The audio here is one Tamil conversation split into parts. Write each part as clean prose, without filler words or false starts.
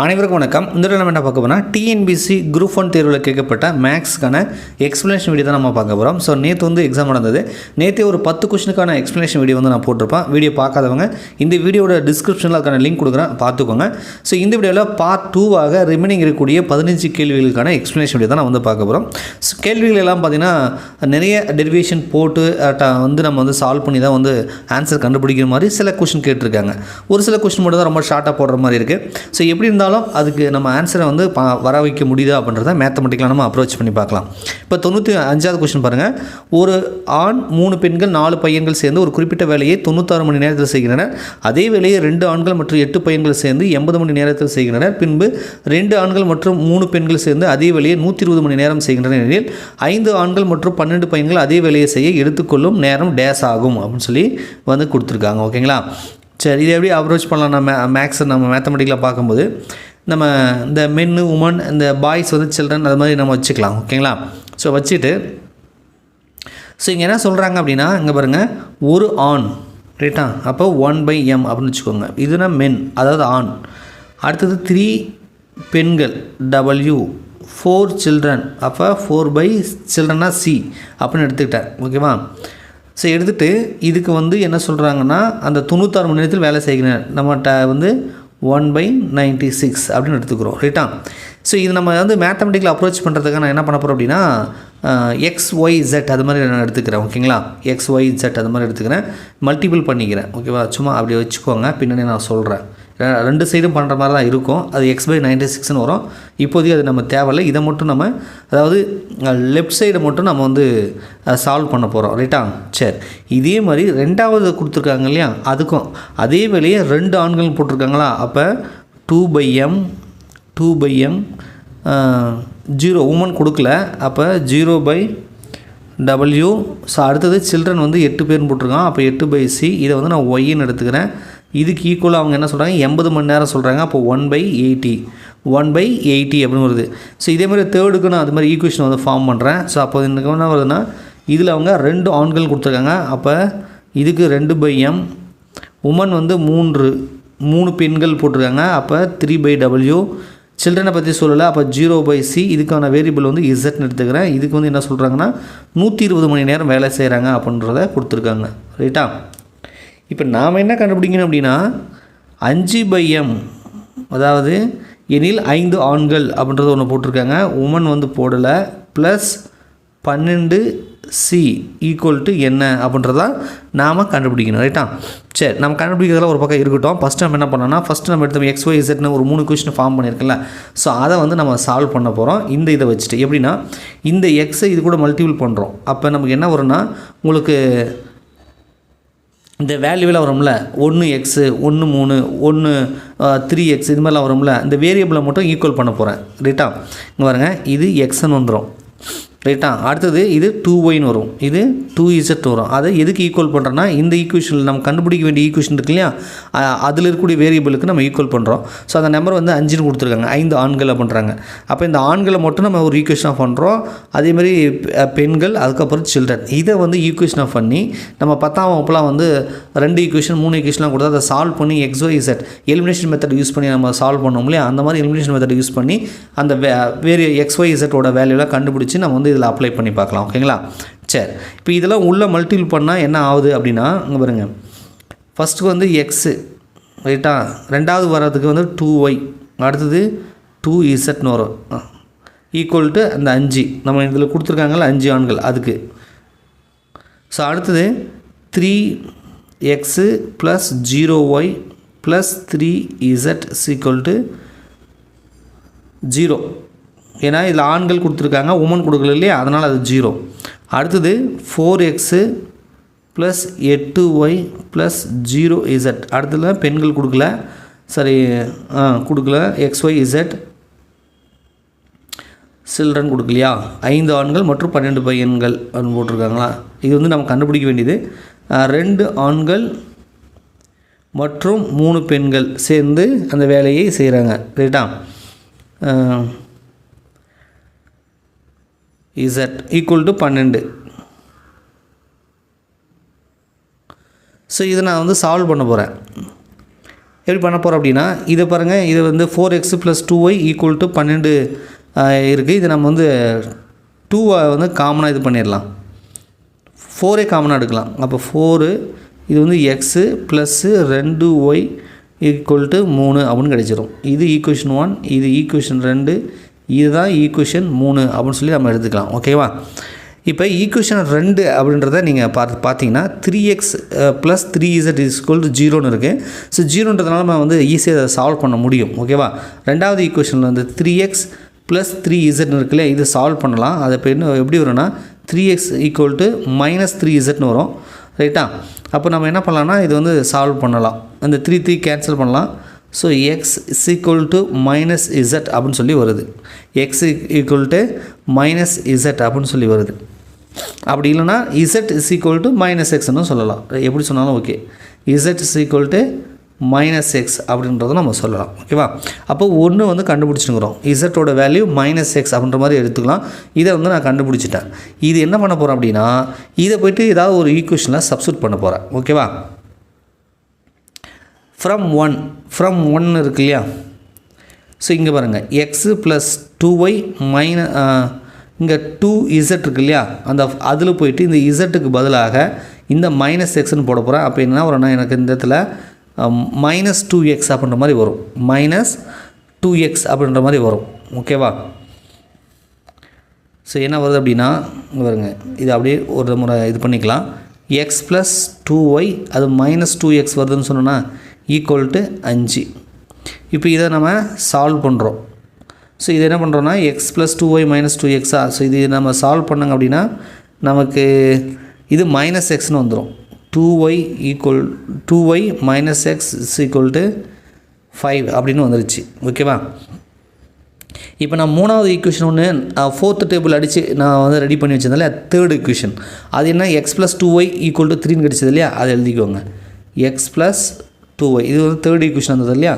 அனைவருக்கும் வணக்கம். இந்த நம்ம என்ன பார்க்க போனால் டிஎன்பிசி குரூப் 1 தேர்வில் கேட்கப்பட்ட மேக்ஸ்க்கான எக்ஸ்ப்ளனேஷன் வீடியோ தான் நம்ம பார்க்க போகிறோம். ஸோ நேற்று வந்து எக்ஸாம் நடந்தது. நேற்றே ஒரு 10 கொஸ்டினுக்கான எக்ஸ்ப்ளனேஷன் வீடியோ வந்து நான் போட்டிருப்பேன். வீடியோ பார்க்காதவங்க இந்த வீடியோட டிஸ்கிரிப்ஷனில் அதுக்கான லிங்க் கொடுக்குறேன், பார்த்துக்கோங்க. ஸோ இந்த வீடியோவில் பார்ட் 2ஆக ரிமைனிங் இருக்கக்கூடிய 15 கேள்விகளுக்கான எக்ஸ்ப்ளனேஷன் வீடியோ தான் நான் வந்து பார்க்க போகிறோம். ஸோ கேள்விகள் எல்லாம் பார்த்தீங்கன்னா நிறைய டெரிவேஷன் போட்டு வந்து நம்ம வந்து சால்வ் பண்ணி தான் வந்து ஆன்சர் கண்டுபிடிக்கிற மாதிரி சில கொஸ்டின் கேட்டிருக்காங்க. ஒரு சில கொஸ்டின் மட்டும் தான் ரொம்ப ஷார்ட்டாக போடுற மாதிரி இருக்குது. ஸோ எப்படி இருந்தாலும் அதுக்கு நம்ம ஆன்சரை வந்து வர வைக்க முடியுதா அப்படின்றத மேத்தமெட்டிக்கலாக நம்ம அப்ரோச் பண்ணி பார்க்கலாம். இப்போ 95வது கொஸ்டின் பாருங்கள். ஒரு ஆண் 3 பெண்கள் 4 பையன்கள் சேர்ந்து ஒரு குறிப்பிட்ட வேலையை 96 மணி நேரத்தில் செய்கின்றனர். அதே வேலையை 2 ஆண்கள் மற்றும் 8 பையன்கள் சேர்ந்து 80 மணி நேரத்தில் செய்கின்றனர். பின்பு 2 ஆண்கள் மற்றும் 3 பெண்கள் சேர்ந்து அதே வேலையை 120 மணி நேரம் செய்கின்றனர் எனில் 5 ஆண்கள் மற்றும் 12 பையன்கள் அதே வேலையை செய்ய எடுத்துக்கொள்ளும் நேரம் டேஸ் ஆகும் அப்படின்னு சொல்லி வந்து கொடுத்துருக்காங்க. ஓகேங்களா? சரி, இதை எப்படி அப்ரோச் பண்ணலாம்? நம்ம மேக்ஸை நம்ம மேத்தமெட்டிக்கலாக பார்க்கும்போது நம்ம இந்த மென்னு உமன் இந்த பாய்ஸ் வந்து சில்ட்ரன் அது மாதிரி நம்ம வச்சுக்கலாம். ஓகேங்களா? ஸோ வச்சுட்டு இங்கே என்ன சொல்கிறாங்க அப்படின்னா, இங்கே பாருங்கள், ஒரு ஆண், ரைட்டா? அப்போ 1/m அப்படின்னு வச்சுக்கோங்க. இதுனா மென், அதாவது ஆண். அடுத்தது 3 பெண்கள் W, 4 சில்ட்ரன், அப்போ 4 சில்ட்ரனா C அப்படின்னு எடுத்துக்கிட்டேன். ஓகேவா? ஸோ எடுத்துகிட்டு இதுக்கு வந்து என்ன சொல்கிறாங்கன்னா, அந்த 96 மணி நேரத்தில் வேலை செய்கிறேன் நம்மகிட்ட வந்து 1/96 அப்படின்னு எடுத்துக்கிறோம், ரைட்டா? ஸோ இது நம்ம வந்து மேத்தமெட்டிக்கல் அப்ரோச் பண்ணுறதுக்காக நான் என்ன பண்ண போகிறோம் அப்படின்னா, XYZ அது மாதிரி நான் எடுத்துக்கிறேன். ஓகேங்களா? XYZ அது மாதிரி எடுத்துக்கிறேன், மல்டிபிள் பண்ணிக்கிறேன். ஓகேவா? சும்மா அப்படி வச்சுக்கோங்க, பின்னாடி நான் சொல்கிறேன். 2 சைடும் பண்ணுற மாதிரி தான் இருக்கும். அது x/96ன்னு வரும். இப்போதைக்கு அது நம்ம தேவையில்லை. இதை மட்டும் நம்ம, அதாவது லெஃப்ட் சைடை மட்டும் நம்ம வந்து சால்வ் பண்ண போகிறோம், ரைட்டா? சரி, இதே மாதிரி 2வது கொடுத்துருக்காங்க இல்லையா, அதுக்கும் அதே வேலையை 2 ஆண்கள் போட்டிருக்காங்களா, அப்போ 2/m 0 உமன் கொடுக்கல, அப்போ 0/w. ஸோ அடுத்தது சில்ட்ரன் வந்து 8 பேர்னு போட்டிருக்கான், அப்போ 8/c. இதை வந்து நான் ஒய்ன்னு எடுத்துக்கிறேன். இதுக்கு ஈக்குவலாக அவங்க என்ன சொல்கிறாங்க, 80 மணி நேரம் சொல்கிறாங்க. அப்போ 1/80 அப்படின்னு வருது. ஸோ இதே மாதிரி தேர்டுக்கு நான் அது மாதிரி ஈக்குவேஷன் வந்து ஃபார்ம் பண்ணுறேன். ஸோ அப்போ எனக்கு என்ன வருதுன்னா, இதில் அவங்க 2 ஆண்கள் கொடுத்துருக்காங்க, அப்போ இதுக்கு 2/m. உமன் வந்து 3 பெண்கள் போட்டிருக்காங்க, அப்போ 3/w. சில்ட்ரனை பற்றி சொல்லலை, அப்போ 0/c. இதுக்கான வேரியபிள் வந்து இசட்னு எடுத்துக்கிறேன். இதுக்கு வந்து என்ன சொல்கிறாங்கன்னா 120 மணி நேரம் வேலை செய்கிறாங்க அப்படின்றத கொடுத்துருக்காங்க, ரைட்டா? இப்போ நாம் என்ன கண்டுபிடிக்கணும் அப்படின்னா, 5/m, அதாவது எனில் 5 ஆண்கள் அப்படின்றது ஒன்று போட்டிருக்காங்க, உமன் வந்து போடலை, ப்ளஸ் 12c ஈக்குவல் டு என்ன அப்படின்றத நாம் கண்டுபிடிக்கணும், ரைட்டா? சரி, நம்ம கண்டுபிடிக்கிறதுல ஒரு பக்கம் இருக்கட்டும். ஃபஸ்ட்டு நம்ம என்ன பண்ணோம்னா, ஃபஸ்ட்டு நம்ம எடுத்த XYZன்னு ஒரு 3 கொஸ்டின் ஃபார்ம் பண்ணியிருக்கல, ஸோ அதை வந்து நம்ம சால்வ் பண்ண போகிறோம். இதை வச்சுட்டு எப்படின்னா, இந்த எக்ஸை இது கூட மல்டிபிள் பண்ணுறோம். அப்போ நமக்கு என்ன வரும்னா, உங்களுக்கு இந்த வேல்யூவில் வரும்ல, 1x 1 3 1 3x இது மாதிரிலாம் வரும்ல, இந்த வேரியபிளை மட்டும் ஈக்குவல் பண்ண போகிறேன், ரைட்டா? இங்கே பாருங்கள், இது எக்ஸ்ன்னு வந்துடும், ரைட்டா? அடுத்தது இது 2yன்னு வரும், இது 2z வரும். அதை எதுக்கு ஈக்குவல் பண்ணுறோன்னா, இந்த ஈக்குவேஷனில் நம்ம கண்டுபிடிக்க வேண்டிய ஈக்குவேஷன் இருக்கு இல்லையா, அதில் இருக்கக்கூடிய வேரியபிளுக்கு நம்ம ஈக்குவல் பண்ணுறோம். ஸோ அந்த நம்பர் வந்து 5ன்னு கொடுத்துருக்காங்க, 5 ஆண்களை பண்ணுறாங்க. அப்போ இந்த ஆண்களை மட்டும் நம்ம ஒரு ஈக்குவேஷனாக பண்ணுறோம். அதேமாதிரி பெண்கள், அதுக்கப்புறம் சில்ட்ரன், இதை வந்து ஈக்குவேஷனாக பண்ணி நம்ம 10ஆம் வகுப்புலாம் வந்து 2 ஈக்குவேஷன் 3 ஈக்குவேஷன்லாம் கொடுத்தா அதை சால்வ் பண்ணி XYZ எலிமினேஷன் மெத்தட் யூஸ் பண்ணி நம்ம சால்வ் பண்ணோம் இல்லையா, அந்த மாதிரி எலிமினேஷன் மெத்தட் யூஸ் பண்ணி அந்த XYZோட வேல்யூலாம் கண்டுபிடிச்சி நம்ம வந்து இதில் அப்ளை பண்ணி பார்க்கலாம். ஓகேங்களா? சரி, இப்போ இதெல்லாம் உள்ள மல்டிபிள் பண்ணால் என்ன ஆகுது அப்படின்னா, இங்கே பாருங்கள், ஃபஸ்ட்டுக்கு வந்து எக்ஸு, ரைட்டா? 2வது வர்றதுக்கு வந்து 2y, அடுத்தது 2zன்னு வரும், ஈக்குவல் டு அந்த 5 நம்ம இதில் கொடுத்துருக்காங்கல்ல 5 ஆண்கள், அதுக்கு. ஸோ அடுத்தது 3x plus 0y plus 3z equal to 0. ஏன்னா இதில் ஆண்கள் கொடுத்துருக்காங்க, உமன் கொடுக்கல இல்லையா, அதனால் அது 0. அடுத்தது 4x plus 8y plus 0z. அடுத்தது பெண்கள் கொடுக்கல, சரி கொடுக்கல, XYZ சில்ட்ரன் கொடுக்கலையா, 5 ஆண்கள் மற்றும் 12 பையன்கள் அப்படின்னு போட்டிருக்காங்களா. இது வந்து நம்ம கண்டுபிடிக்க வேண்டியது 2 ஆண்கள் மற்றும் 3 பெண்கள் சேர்ந்து அந்த வேலையை செய்கிறாங்க, ரைட்டா? Z equal to 12. ஸோ இதை நான் வந்து சால்வ் பண்ண போகிறேன். எப்படி பண்ண போகிறோம் அப்படின்னா இதை பாருங்கள், இது வந்து 4x + 2y = 12 இருக்குது. இது நம்ம வந்து 2 வந்து காமனாக இது பண்ணிடலாம், 4 காமனாக எடுக்கலாம். அப்போ 4 இது வந்து x + 2y = 3 அப்படின்னு கிடச்சிரும். இது ஈக்குவேஷன் 1, இது ஈக்குவேஷன் 2, இதுதான் ஈக்குவேஷன் 3 அப்படின்னு சொல்லி நம்ம எடுத்துக்கலாம். ஓகேவா? இப்போ ஈக்குவேஷன் 2 அப்படின்றத நீங்கள் பார்த்தீங்கன்னா 3x + 3z = 0ன்னு இருக்குது. ஸோ 0ன்றதுனால நம்ம வந்து ஈஸியாக அதை சால்வ் பண்ண முடியும். ஓகேவா? ரெண்டாவது ஈக்குவேஷனில் வந்து 3x + 3z இருக்குல்ல, இது சால்வ் பண்ணலாம். அது இப்போ இன்னும் எப்படி வரும்னா 3x = -3zன்னு வரும். ரைட்டா? அப்போ நம்ம என்ன பண்ணலாம்னா இது வந்து சால்வ் பண்ணலாம். அந்த 3 கேன்சல் பண்ணலாம். ஸோ x = -z அப்படின்னு சொல்லி வருது. x = -z அப்படின்னு சொல்லி வருது. அப்படி இல்லைனா z = -xன்னு சொல்லலாம். எப்படி சொன்னாலும் ஓகே. z = -x அப்படின்றத நம்ம சொல்லலாம். ஓகேவா? அப்போ ஒன்று வந்து கண்டுபிடிச்சிருக்கிறோம். z-ஓட வேல்யூ -x அப்படின்ற மாதிரி எடுத்துக்கலாம். இதை வந்து நான் கண்டுபிடிச்சிட்டேன். இது என்ன பண்ண போகிறேன் அப்படின்னா இதை போய்ட்டு ஏதாவது ஒரு ஈக்குவேஷனில் சப்ஸ்டிட்யூட் பண்ண போகிறேன். ஓகேவா? ஃப்ரம் ஒன் இருக்கு இல்லையா? ஸோ இங்கே பாருங்கள், x + 2y இங்கே 2z இருக்கு இல்லையா? அந்த அதில் போயிட்டு இந்த z-க்கு பதிலாக இந்த -xன்னு போட போகிறேன். அப்போ என்ன வரும்னா எனக்கு இந்த இடத்துல -2x அப்படின்ற மாதிரி வரும். -2x அப்படின்ற மாதிரி வரும். ஓகேவா? ஸோ என்ன வருது அப்படின்னா இங்கே பாருங்க, இது அப்படியே ஒரு முறை இது பண்ணிக்கலாம். x + 2y அது -2x வருதுன்னு சொன்னோன்னா = 5. இப்போ இதை நம்ம சால்வ் பண்ணுறோம். ஸோ இது என்ன பண்ணுறோன்னா x + 2y - 2x. ஸோ இது நம்ம சால்வ் பண்ணாங்க அப்படின்னா நமக்கு இது -xன்னு வந்துடும். 2y - x = 5 அப்படின்னு வந்துருச்சு. ஓகேவா? இப்போ நான் மூணாவது ஈக்குவேஷன் ஒன்று 4th டேபிள் அடித்து நான் வந்து ரெடி பண்ணி வச்சிருந்தேன். தேர்ட் ஈக்குவேஷன் அது என்ன, x + 2y = 3ன்னு கிடச்சது இல்லையா? அதை எழுதிக்கோங்க. x + 2y இது வந்து தேர்ட் ஈக்குவேஷன் வந்தது இல்லையா?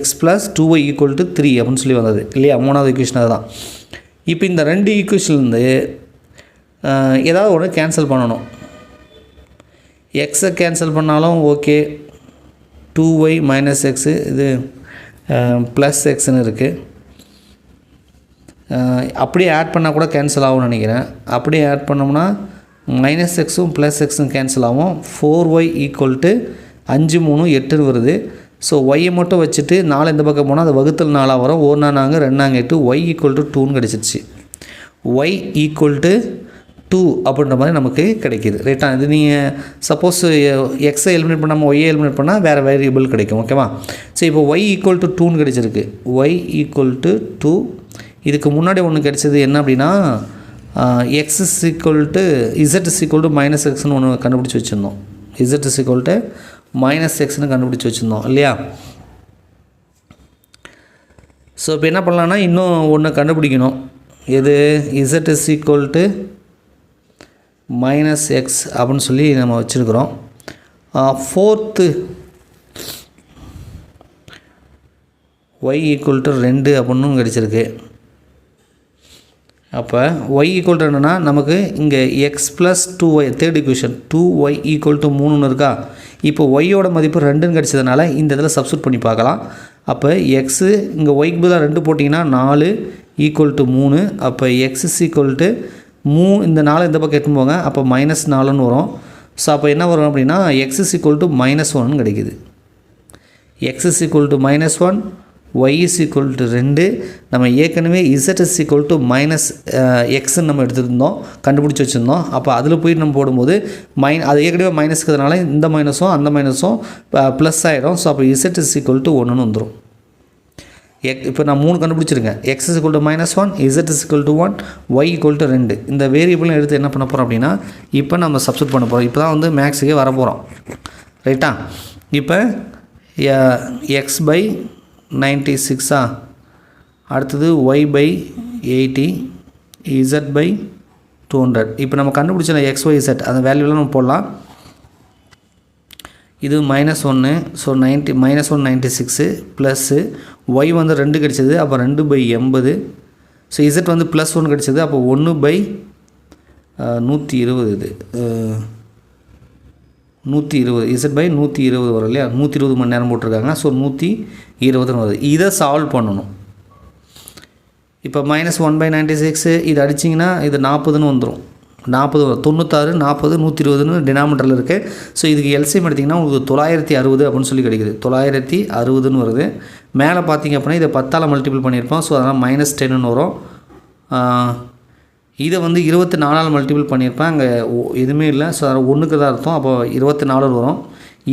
x + 2y = 3 அப்படின்னு சொல்லி வந்தது இல்லையா? மூணாவது ஈக்குவேஷன் அதுதான். இப்போ இந்த ரெண்டு ஈக்குவேஷன்லேருந்து ஏதாவது ஒன்று கேன்சல் பண்ணணும். எக்ஸை கேன்சல் பண்ணாலும் ஓகே, 2y - x இது +xன்னு இருக்குது. அப்படியே ஆட் பண்ணால் கூட கேன்சல் ஆகும்னு நினைக்கிறேன். அப்படியே ஆட் பண்ணோம்னா -xம் +xம் கேன்சல் ஆகும். 4y = 5 3 8ன்னு வருது. ஸோ ஒய்யை மட்டும் வச்சுட்டு 4 இந்த பக்கம் போனால் அது வகுத்தல் 4 வரும். 1 4 2 8 y = 2ன்னு கிடச்சிருச்சு. y = 2 அப்படின்ற மாதிரி நமக்கு கிடைக்கிது. ரைட்டா? இது நீங்கள் சப்போஸ் எக்ஸை எலிமினேட் பண்ணாமல் ஒய்யை எலிமினேட் பண்ணால் வேறு வேரியபிள் கிடைக்கும். ஓகேவா? ஸோ இப்போ y = 2ன்னு கிடச்சிருக்கு. y = 2. இதுக்கு முன்னாடி ஒன்று கிடச்சது என்ன அப்படின்னா x z = -xன்னு ஒன்று கண்டுபிடிச்சி வச்சுருந்தோம். z = -xன்னு கண்டுபிடிச்சி வச்சுருந்தோம் இல்லையா? ஸோ இப்போ என்ன பண்ணலான்னா இன்னும் ஒன்று கண்டுபிடிக்கணும். எது? z = -x அப்படின்னு சொல்லி நம்ம வச்சுருக்கிறோம். 4th y = 2 அப்படின்னு கிடச்சிருக்கு. அப்போ y = என்னன்னா நமக்கு இங்கே x + 2y third equation 2y = 3ன்னு இருக்கா? இப்போ ஒய்யோட மதிப்பு 2ன்னு கிடச்சதுனால இந்த இதில் சப்ஸ்டிட்யூட் பண்ணி பார்க்கலாம். அப்போ எக்ஸு இங்கே ஒய்க்கு பதிலாக 2 போட்டிங்கன்னா 4 = 3. அப்போ x = 3 இந்த 4 இந்த பக்கம் எட்டுன்னு போங்க. அப்போ -4ன்னு வரும். ஸோ அப்போ என்ன வரும் அப்படின்னா x = -1ன்னு கிடைக்குது. x = -1, y = 2. நம்ம ஏற்கனவே z -xன்னு நம்ம எடுத்துருந்தோம், கண்டுபிடிச்சி வச்சுருந்தோம். அப்போ அதில் போய் நம்ம போடும்போது அது ஏற்கனவே மைனஸ்க்கிறதுனால இந்த மைனஸும் அந்த மைனஸும் ப்ளஸ் ஆகிடும். ஸோ அப்போ z = 1ன்னு வந்துடும். இப்போ நான் 3 கண்டுபிடிச்சிருக்கேன். x = -1, z = 1, y = 2. இந்த வேரியபிளும் எடுத்து என்ன பண்ண போகிறோம் அப்படின்னா இப்போ நம்ம சப்ஸ்டிட்யூட் பண்ண போகிறோம். இப்போ தான் வந்து மேக்ஸுக்கே வர போகிறோம். ரைட்டா? இப்போ x/96 அடுத்தது y/80, z/200. இப்போ நம்ம கண்டுபிடிச்ச xyz அந்த வேல்யூலாம் நம்ம போடலாம். இது -1, ஸோ -196 ப்ளஸ்ஸு y வந்து 2 கிடச்சிது. அப்போ 2/80. ஸோ z வந்து +1 கிடச்சிது. அப்போ 1/120. இது 120 Z/120 வரும் இல்லையா, 120 மணி நேரம் போட்டிருக்காங்க. ஸோ 120 வருது. இதை சால்வ் பண்ணணும். இப்போ -1/96 இது அடிச்சிங்கன்னா இது 40ன்னு வந்துடும். 40 வரும். 96 40 120ன்னு டினாமினேட்டரில் இருக்குது. ஸோ இதுக்கு எல்சிஎம் எடுத்திங்கன்னா உங்களுக்கு 960 அப்படின்னு சொல்லி கிடைக்குது. 960ன்னு வருது. மேலே பார்த்தீங்க அப்படின்னா இதை 10ஆல் மல்டிபிள் பண்ணியிருப்போம். ஸோ அதனால் -10ன்னு வரும். இதை வந்து 24ஆல் மல்டிபிள் பண்ணியிருப்பேன். அங்கே எதுவுமே இல்லை. ஸோ அதனால் 1க்கு தான் அர்த்தம். அப்போ 24 வரும்.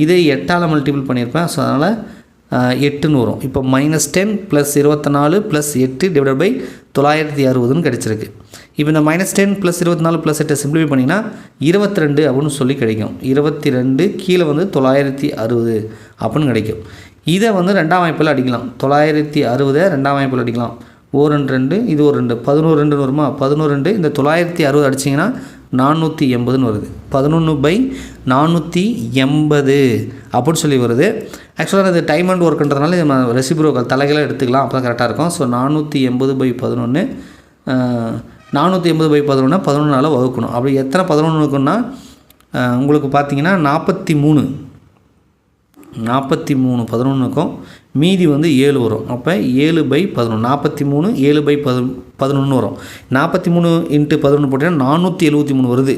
இதை 8ஆல் மல்டிபிள் பண்ணியிருப்பேன். ஸோ அதனால் 8ன்னு வரும். இப்போ -10 + 24 + 8 / 960ன்னு கிடச்சிருக்கு. இப்போ இந்த -10 + 24 + 8 சிம்பிளிஃபை பண்ணிங்கன்னா 22 அப்படின்னு சொல்லி கிடைக்கும். 22 கீழே வந்து 960 அப்படின்னு கிடைக்கும். இதை வந்து 2ஆம் வாய்ப்பில் அடிக்கலாம். 960 2ஆம் வாய்ப்பில் அடிக்கலாம். 1 2 2 இது ஒரு 2 11 2 வருமா, 11 2 இந்த 960 அடிச்சிங்கன்னா 480ன்னு வருது. 11/480 அப்படின்னு சொல்லி வருது. ஆக்சுவலாக இது டைம் அண்ட் ஒர்க்குன்றதுனால நம்ம ரெசிப்ரோக்கல் தலைகளாக எடுத்துக்கலாம். அப்போ தான் கரெக்டாக இருக்கும். ஸோ 480/11 480/11 11ஆல் வகுக்கணும். அப்படி எத்தனை 11 இருக்குன்னா உங்களுக்கு பார்த்தீங்கன்னா 43 11க்கும் மீதி வந்து 7 வரும். அப்போ 7/11 43 7/11 வரும். 43 × 11 போட்டிங்கன்னா 473 வருது.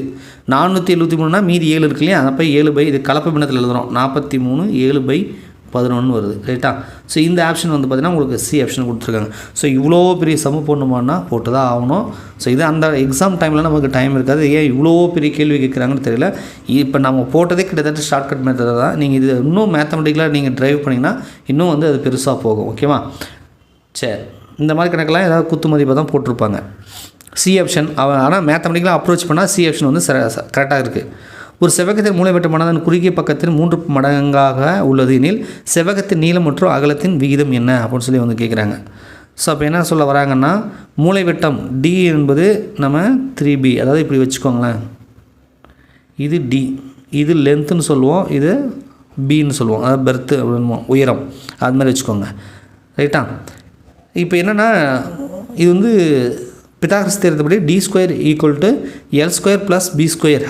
473னா மீதி 7 இருக்கு இல்லையா, அப்போ 7 இது கலப்பு பின்னத்தில் எழுதுகிறோம். 43 7/11 வருது. ரைட்டா. ஸோ இந்த ஆப்ஷன் வந்து பார்த்திங்கன்னா உங்களுக்கு சி ஆப்ஷன் கொடுத்துருக்காங்க. ஸோ இவ்வளோ பெரிய சம போடணுமான்னா போட்டு தான் ஆகணும். ஸோ இது அந்த எக்ஸாம் டைமில் நமக்கு டைம் இருக்காது. ஏன் இவ்வளோ பெரிய கேள்வி கேட்குறாங்கன்னு தெரியல. இப்போ நம்ம போட்டதே கிட்டத்தட்ட ஷார்ட்கட் மெத்தட் தான். நீங்கள் இது இன்னும் மேத்தமெட்டிக்கலாக நீங்கள் ட்ரைவ் பண்ணிங்கன்னா இன்னும் வந்து அது பெருசாக போகும். ஓகேவா. சரி, இந்த மாதிரி கணக்கெல்லாம் ஏதாவது குத்து மதிப்பாக தான் போட்டிருப்பாங்க. சி ஆப்ஷன் ஆனால் மேத்தமெட்டிக்கலாக அப்ரோச் பண்ணால் சி ஆப்ஷன் வந்து கரெக்டாக இருக்குது. ஒரு செவ்வகத்தின் மூலைவிட்டமானதன் குறுகிய பக்கத்தின் 3 மடங்காக உள்ளது எனில் செவ்வகத்தின் நீளம் மற்றும் அகலத்தின் விகிதம் என்ன அப்படின்னு சொல்லி வந்து கேட்குறாங்க. ஸோ அப்போ என்ன சொல்ல வராங்கன்னா, மூலைவிட்டம் D என்பது நம்ம 3B, அதாவது இப்படி வச்சுக்கோங்களேன். இது D, இது லென்த்துன்னு சொல்லுவோம், இது Bன்னு சொல்லுவோம், அதாவது பெர்த்து அப்படின்னு உயரம், அது மாதிரி வச்சுக்கோங்க. ரைட்டா. இப்போ என்னென்னா இது வந்து பித்தாகரஸ் தேற்றப்படி D² = L² + B²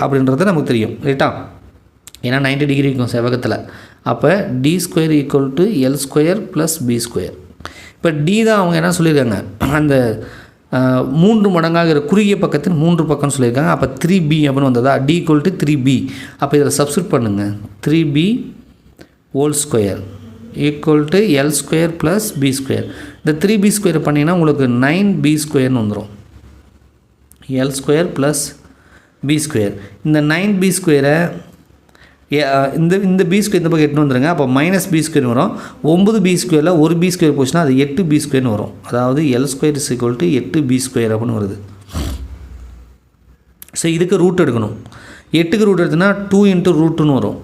அப்படின்றது நமக்கு தெரியும். ரைட்டா. ஏன்னா 90 டிகிரி இருக்கும் செவ்வகத்தில். அப்போ D² = L² + B². இப்போ D தான் அவங்க என்ன சொல்லியிருக்காங்க, அந்த 3 மடங்காக குறுகிய பக்கத்தின் 3 பக்கம்னு சொல்லியிருக்காங்க. அப்போ 3B அப்படின்னு வந்ததா, D = 3B. அப்போ இதில் சப்ஸ்டிட் பண்ணுங்கள். 3B² = L² + B². இந்த 3B² பண்ணிங்கன்னா உங்களுக்கு 9B² வந்துடும். L² + B². இந்த 9B² இந்த B² இந்த பக்கம் 8 வந்துடுங்க. அப்போ -B² வரும். 9B² ஒரு B² போச்சுன்னா அது 8B² வரும். அதாவது L² = 8B² அப்படின்னு வருது. ஸோ இதுக்கு ரூட் எடுக்கணும். 8க்கு ரூட் எடுத்துனா 2 × ரூட்டுன்னு வரும்.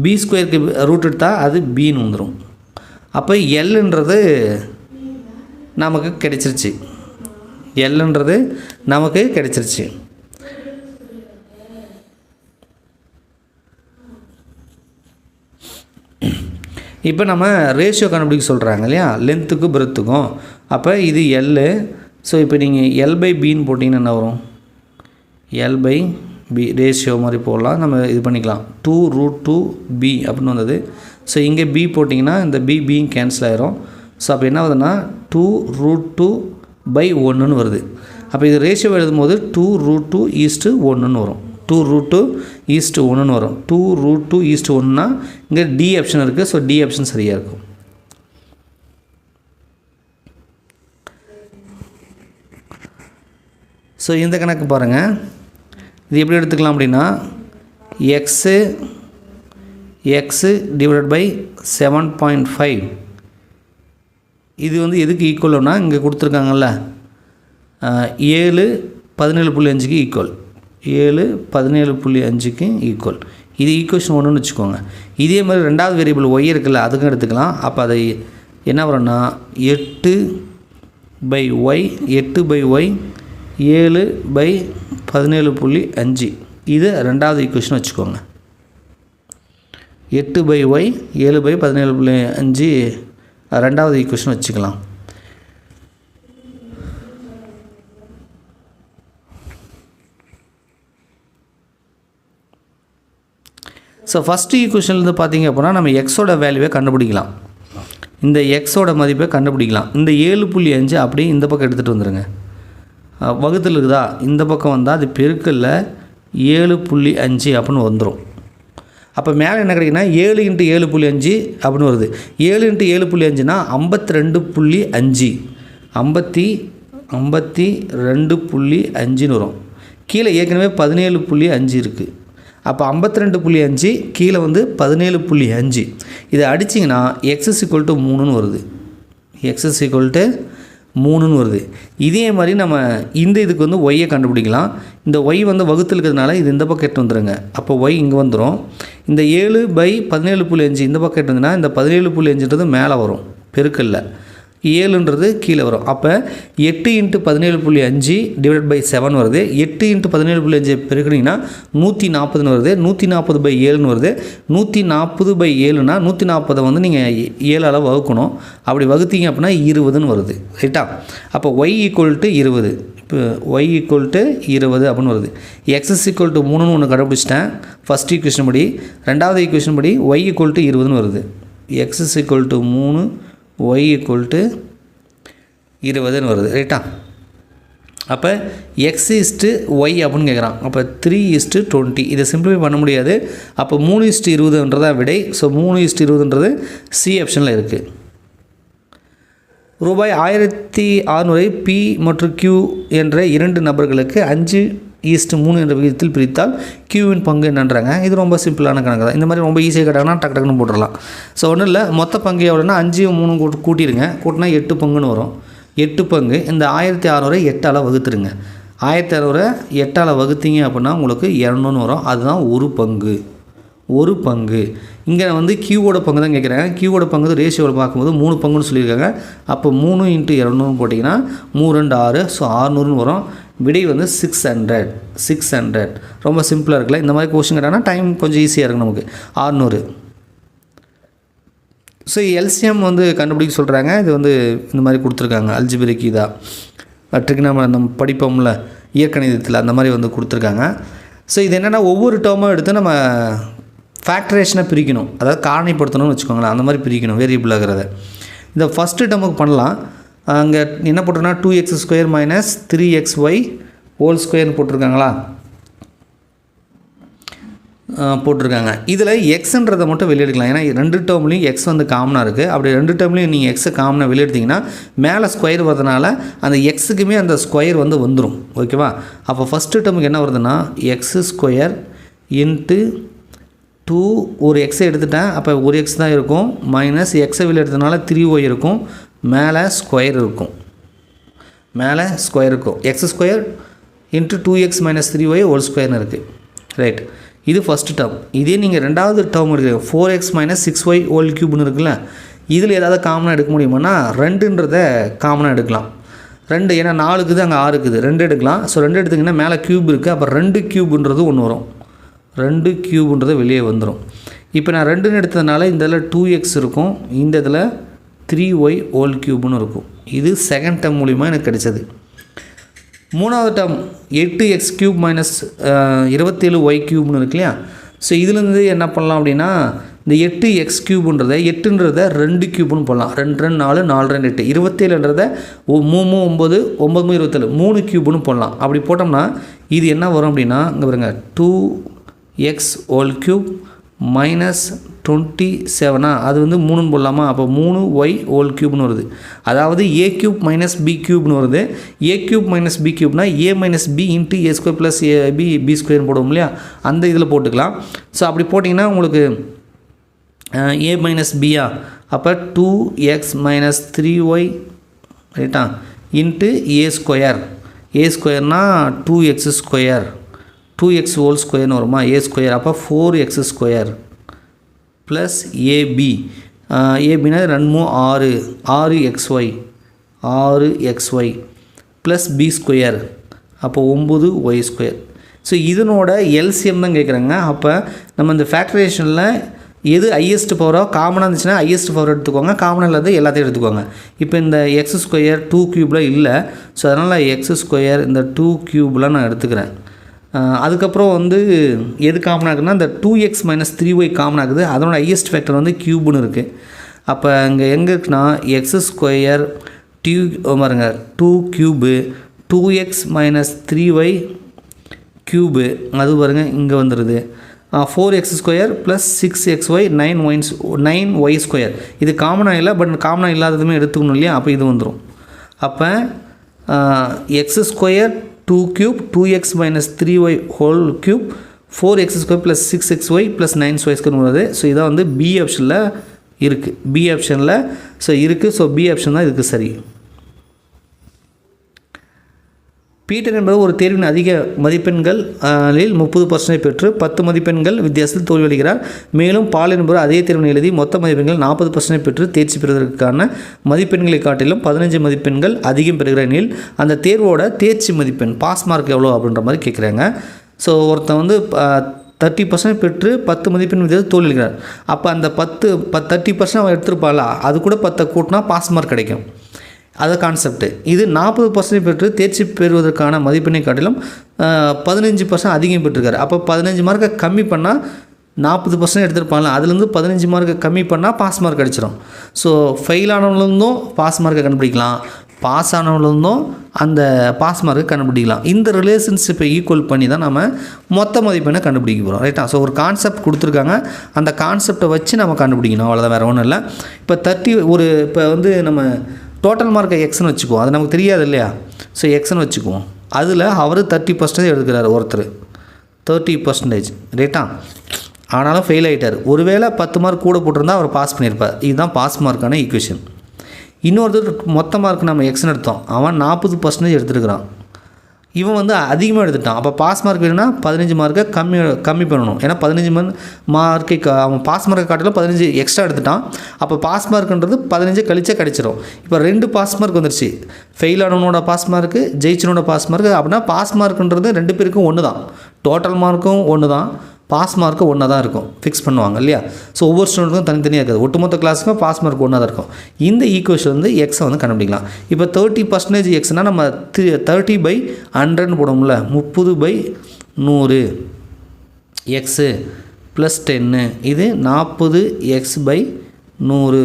B²க்கு ரூட் எடுத்தால் அது Bன்னு வந்துடும். அப்போ Lன்றது நமக்கு கிடைச்சிருச்சு. Lன்றது நமக்கு கிடைச்சிருச்சு. இப்போ நம்ம ரேஷியோ கண்டுபிடிக்க சொல்கிறாங்க இல்லையா, லென்த்துக்கும் பிரெத்துக்கும். அப்போ இது L. ஸோ இப்போ நீங்கள் L/Bன்னு போட்டிங்கன்னா என்ன வரும், L/B ரேஷியோ மாதிரி போடலாம். நம்ம இது பண்ணிக்கலாம். 2√2B அப்படின்னு வந்தது. ஸோ இங்கே B போட்டிங்கன்னா இந்த B கேன்சல் ஆயிரும். ஸோ அப்போ என்ன வருதுன்னா 2√2/1ன்னு வருது. அப்போ இது ரேஷியோ எழுதும்போது 2√2:1ன்னு வரும். 2√2:1ன்னு வரும். 2√2:1னா இங்கே D ஆப்ஷன் இருக்குது. ஸோ D ஆப்ஷன் சரியாக இருக்கும். ஸோ இந்த கணக்கு பாருங்கள். இது எப்படி எடுத்துக்கலாம் அப்படின்னா, x / 7.5 இது வந்து எதுக்கு ஈக்குவல்னா, இங்கே கொடுத்துருக்காங்கல்ல 7 17.5க்கு ஈக்குவல், 7 17.5க்கு ஈக்குவல். இது ஈக்குவேஷன் 1ன்னு வச்சுக்கோங்க. இதே மாதிரி ரெண்டாவது வேரியபிள் y இருக்குல்ல, அதுக்கும் எடுத்துக்கலாம். அப்போ அதை என்ன வரும்னா 8/y 7/17.5 இது ரெண்டாவது ஈக்குவேஷன் வச்சுக்கோங்க. 8/y 7/17.5 ரெண்டாவது ஈக்குவேஷன் வச்சுக்கலாம். ஸோ ஃபஸ்ட்டு ஈக்குவேஷன்லேருந்து பார்த்தீங்க அப்படின்னா நம்ம எக்ஸோட வேல்யூவை கண்டுபிடிக்கலாம். இந்த எக்ஸோட மதிப்பை கண்டுபிடிக்கலாம். இந்த 7.5 அப்படியே இந்த பக்கம் எடுத்துகிட்டு வந்துடுங்க. வகுத்தில் இருக்குதா, இந்த பக்கம் வந்தால் அது பெருக்கல்ல 7.5 அப்படின்னு வந்துடும். அப்போ மேலே என்ன கிடைக்குன்னா 7 × 7.5 அப்படின்னு வருது. 7 × 7.5னா 52.5 52.5 வரும். கீழே ஏற்கனவே 17.5 இருக்குது. அப்போ 52.5 கீழே வந்து 17.5. இதை அடிச்சிங்கன்னா x = 3ன்னு வருது. x = 3ன்னு வருது. இதே மாதிரி நம்ம இந்த இதுக்கு வந்து ஒய்யை கண்டுபிடிக்கலாம். இந்த ஒய் வந்து வகுத்தில் இருக்கிறதுனால இது இந்த பக்கம் எட்டு வந்துடுங்க. அப்போ ஒய் இங்கே வந்துடும். இந்த 7/17.5 இந்த பக்கம் எட்டு வந்துன்னா இந்த 17.5ன்றது மேலே வரும் பெருக்கல்ல, 7ன்றது கீழே வரும். அப்போ 8 × 17.5 / 7 வருது. 8 × 17.5 பெருக்கினீங்கன்னா 140ன்னு வருது. 140/7ன்னு வருது. 140/7னா 140 வந்து நீங்கள் 7ஆல் வகுக்கணும். அப்படி வகுத்தீங்க அப்படின்னா 20ன்னு வருது. ரைட்டா? அப்போ y = 20. இப்போ y = 20 அப்படின்னு வருது. x = 3ன்னு ஒன்று கண்டுபிடிச்சிட்டேன் ஃபஸ்ட் ஈக்குவேஷன் படி. ரெண்டாவது ஈக்குவேஷன் படி y = 20ன்னு வருது. x = 3, y = 20ன்னு வருது. ரைட்டா? அப்போ x y அப்படின்னு கேட்குறான். அப்போ 3:20. இதை சிம்பிளிஃபை பண்ண முடியாது. அப்போ 3:20ன்றதா விடை. ஸோ 3:20ன்றது சி ஆப்ஷனில் இருக்குது. ரூபாய் 1600 P மற்றும் Q என்ற 2 நபர்களுக்கு 5:3 என்ற விகிதத்தில் பிரித்தால் Qவின் பங்கு என்னன்றாங்க. இது ரொம்ப சிம்பிளான கணக்கு தான். இந்த மாதிரி ரொம்ப ஈஸியாக கேட்டாங்கன்னா டக்கு டக்குன்னு போட்டுடலாம். ஸோ ஒன்றும் இல்லை, மொத்த பங்கு எவ்வளோன்னா 5 3 கூட்டிடுங்க. கூட்டினா 8 பங்குன்னு வரும். 8 பங்கு. இந்த 1600 8ஆல் வகுத்துருங்க. 1600 8ஆல் வகுத்தீங்க அப்படின்னா உங்களுக்கு 200ன்னு வரும். அதுதான் ஒரு பங்கு. இங்கே வந்து கியூவோட பங்கு தான் கேட்குறாங்க. கியூவோட பங்கு ரேஷியோவில் பார்க்கும்போது 3 பங்குன்னு சொல்லியிருக்காங்க. அப்போ 3 × 200 போட்டிங்கன்னா 3 2 6, ஸோ 600ன்னு வரும். விடை வந்து 600. ரொம்ப சிம்பிளாக இருக்குல்ல. இந்த மாதிரி கொஸ்டின் கேட்டாங்கன்னா டைம் கொஞ்சம் ஈஸியாக இருக்கும் நமக்கு. 600. ஸோ எல்சிஎம் வந்து கண்டுபிடிக்க சொல்கிறாங்க. இது வந்து இந்த மாதிரி கொடுத்துருக்காங்க. அல்ஜிபிரிக் இதாக நம்ம படிப்போம்ல இயற்கணிதத்தில், அந்த மாதிரி வந்து கொடுத்துருக்காங்க. ஸோ இது என்னென்னா ஒவ்வொரு டேர்மும் எடுத்து நம்ம ஃபேக்டரேஷனை பிரிக்கணும். அதாவது காரணிப்படுத்தணும்னு வச்சுக்கோங்களேன். அந்த மாதிரி பிரிக்கணும் வேரியபிளாகிறத. இந்த ஃபஸ்ட்டு டேர்முக்கு பண்ணலாம். அங்கே என்ன போட்டிருக்கா 2x² - 3xy² போட்டிருக்காங்களா? போட்டிருக்காங்க. இதில் எக்ஸுன்றதை மட்டும் வெளியெடுக்கலாம். ஏன்னா 2 டேர்ம்லேயும் எக்ஸ் வந்து காமனாக இருக்குது. அப்படி 2 டேர்ம்லேயும் நீங்கள் எக்ஸை காமனாக வெளியெடுத்திங்கன்னா மேலே ஸ்கொயர் வரதுனால அந்த எக்ஸுக்குமே அந்த ஸ்கொயர் வந்து வந்துடும். ஓகேவா? அப்போ ஃபஸ்ட்டு டேர்முக்கு என்ன வருதுன்னா x² × 2 ஒரு எக்ஸை எடுத்துட்டேன். அப்போ ஒரு எக்ஸ் தான் இருக்கும். மைனஸ் எக்ஸை வெளியே எடுத்ததுனால 3y இருக்கும். மேலே ஸ்கொயர் இருக்கும். x² × 2x - 3y² இருக்குது. ரைட்? இது ஃபஸ்ட்டு டேர்ம். இதே நீங்கள் ரெண்டாவது டேர்ம் எடுக்கிறீங்க 4x - 6y³ இருக்குல்ல, இதில் ஏதாவது காமனாக எடுக்க முடியுமானா 2ன்றதை காமனாக எடுக்கலாம். 2 ஏன்னா 4 இருக்குது, அங்கே 6 இருக்குது, 2 எடுக்கலாம். ஸோ 2 எடுத்திங்கன்னா மேலே க்யூப் இருக்குது. அப்போ 2³ ஒன்று வரும். 2³ வெளியே வந்துடும். இப்போ நான் 2ன்னு எடுத்ததுனால இந்த இதில் 2x இருக்கும், இந்த இதில் 3y³ இருக்கும். இது செகண்ட் டேர்ம் மூலிமா எனக்கு கிடைச்சது. மூணாவது டேர்ம் 8x³ - 27y³ இருக்கு இல்லையா? ஸோ இதுலேருந்து என்ன பண்ணலாம் அப்படின்னா இந்த 8x³ 8ன்றதை 2³ போடலாம். 2 2 4 4 2 8 27ன்றதை 3 9 9 27 3³ போடலாம். அப்படி போட்டோம்னா இது என்ன வரும் அப்படின்னா இங்கே பாருங்க 2x³ - 27 அது வந்து 3ன்னு போடலாமா? அப்போ 3y³ வருது. அதாவது a³ - b³ வருது. a³ - b³ a - b × a² + b² போடுவோம் இல்லையா? அந்த இதில் போட்டுக்கலாம். ஸோ அப்படி போட்டிங்கன்னா உங்களுக்கு a - b அப்போ 2x - 3y ரைட்டா × a². a²னா 2x² வருமா? a² அப்போ 4x² plus ab. abனா 2 6 6xy plus b² அப்போ 9y². ஸோ இதனோட எல்சிஎம் தான் கேட்குறாங்க. அப்போ நம்ம இந்த ஃபேக்டரேஷனில் எது ஹையஸ்ட் பவரோ காமனாக இருந்துச்சுன்னா ஹையஸ்ட் பவர் எடுத்துக்கோங்க, காமனாக இல்லாத எல்லாத்தையும் எடுத்துக்கோங்க. இப்போ இந்த x² 2³ இல்லை. ஸோ அதனால் x² இந்த 2³ நான் எடுத்துக்கிறேன். அதுக்கப்புறம் வந்து எது காமன் ஆகுதுன்னா இந்த 2x - 3y காமன் ஆகுது. அதனோட ஹையஸ்ட் ஃபேக்டர் வந்து க்யூப்னு இருக்குது. அப்போ இங்கே எங்கே இருக்குன்னா x² பாருங்க 2 க்யூபு 2x - 3y க்யூபு அது பாருங்கள் இங்கே வந்துடுது. 4x² + 6xy 9y². இது காமனாக இல்லை, பட் காமனாக இல்லாததுமே எடுத்துக்கணும் இல்லையா? அப்போ இது வந்துடும். அப்போ x² 2 cube 2x - 3y whole cube 4x² + 6xy + 9y² வருது. ஸோ இதான் வந்து பி ஆப்ஷனில் இருக்குது. பி ஆப்ஷனில் இருக்குது. ஸோ பி ஆப்ஷன் தான் இதுக்கு சரி. பீட்டர் என்பது ஒரு தேர்வின் அதிக மதிப்பெண்களில் 30% பெற்று 10 மதிப்பெண்கள் வித்தியாசத்தில் தோல்வியடைகிறார். மேலும் பால் என்பவர் அதே தேர்வினை எழுதி மொத்த மதிப்பெண்கள் 40% பெற்று தேர்ச்சி பெறுவதற்கான மதிப்பெண்களை காட்டிலும் 15 மதிப்பெண்கள் அதிகம் பெறுகிற நிலையில் அந்த தேர்வோட தேர்ச்சி மதிப்பெண் பாஸ் மார்க் எவ்வளோ அப்படின்ற மாதிரி கேட்குறாங்க. ஸோ ஒருத்தன் வந்து 30% பெற்று 10 மதிப்பெண் வித்தியாசத்தில் தோல்வியடைகிறார். அப்போ அந்த 30% அவன் எடுத்துருப்பாள், அது கூட 10 கூட்டினா பாஸ் மார்க் கிடைக்கும். அது கான்செப்ட். இது 40% பெற்று தேர்ச்சி பெறுவதற்கான மதிப்பெண்ணை காட்டிலும் 15% அதிகம் பெற்றிருக்காரு. அப்போ 15 மார்க்கை கம்மி பண்ணால் 40% எடுத்திருப்பாங்க, அதுலேருந்து 15 மார்க்கை கம்மி பண்ணால் பாஸ் மார்க் கிடச்சிரும். ஸோ ஃபெயில் ஆனவங்களும் பாஸ் மார்க்கை கண்டுபிடிக்கலாம், பாஸ் ஆனவங்களும் அந்த பாஸ் மார்க்கை கண்டுபிடிக்கலாம். இந்த ரிலேஷன்ஷிப்பை ஈக்குவல் பண்ணி தான் நம்ம மொத்த மதிப்பெண்ணை கண்டுபிடிக்க போகிறோம். ரைட்டா? ஸோ ஒரு கான்செப்ட் கொடுத்துருக்காங்க, அந்த கான்செப்டை வச்சு நம்ம கண்டுபிடிக்கணும், அவ்வளோதான், வேறு ஒன்றும் இல்லை. இப்போ இப்போ வந்து நம்ம டோட்டல் மார்க்கை எக்ஸ்னு வச்சுக்குவோம், அது நமக்கு தெரியாது இல்லையா? ஸோ எக்ஸ்னு வச்சுக்குவோம். அதில் அவர் 30% எடுக்கிறார், ஒருத்தர் 30%. ரைட்டா? ஆனாலும் ஃபெயில் ஆகிட்டார். ஒருவேளை 10 மார்க் கூட போட்டிருந்தா அவர் பாஸ் பண்ணியிருப்பார். இதுதான் பாஸ் மார்க்கான ஈக்குவேஷன். இன்னொருத்தர் மொத்த மார்க் நம்ம எக்ஸ்னு எடுத்தோம், அவன் 40% எடுத்துருக்கிறான். இவன் வந்து அதிகமாக எடுத்துட்டான். அப்போ பாஸ் மார்க் வேணும்னா 15 மார்க்கை கம்மி பண்ணணும். ஏன்னா 15 மார்க்கை அவன் பாஸ் மார்க்கை காட்டிலும் 15 எக்ஸ்ட்ரா எடுத்துட்டான். அப்போ பாஸ் மார்க்குன்றது 15 கழிச்சா கிடச்சிரும். இப்போ 2 பாஸ் மார்க் வந்துருச்சு. ஃபெயில் ஆனவனோட பாஸ் மார்க்கு, ஜெயிச்சனோட பாஸ் மார்க்கு. அப்படின்னா பாஸ் மார்க்குன்றது 2 பேருக்கும் ஒன்று தான். டோட்டல் மார்க்கும் ஒன்று தான், பாஸ் மார்க்கு ஒன்றா தான் இருக்கும், ஃபிக்ஸ் பண்ணுவாங்க இல்லையா? ஸோ ஒவ்வொரு ஸ்டூடெண்ட்டுக்கும் தனித்தனியாக இருக்காது. ஒட்டுமொத்த கிளாஸுக்கும் பாஸ் மார்க் ஒன்றா தான் இருக்கும். இந்த ஈக்குவேஷன் வந்து எக்ஸை வந்து கண்டுபிடிக்கலாம். இப்போ 30% எக்ஸ்னால் நம்ம 30/100 போடுவோம்ல, 30/100 எக்ஸு ப்ளஸ் 10, இது 40x/100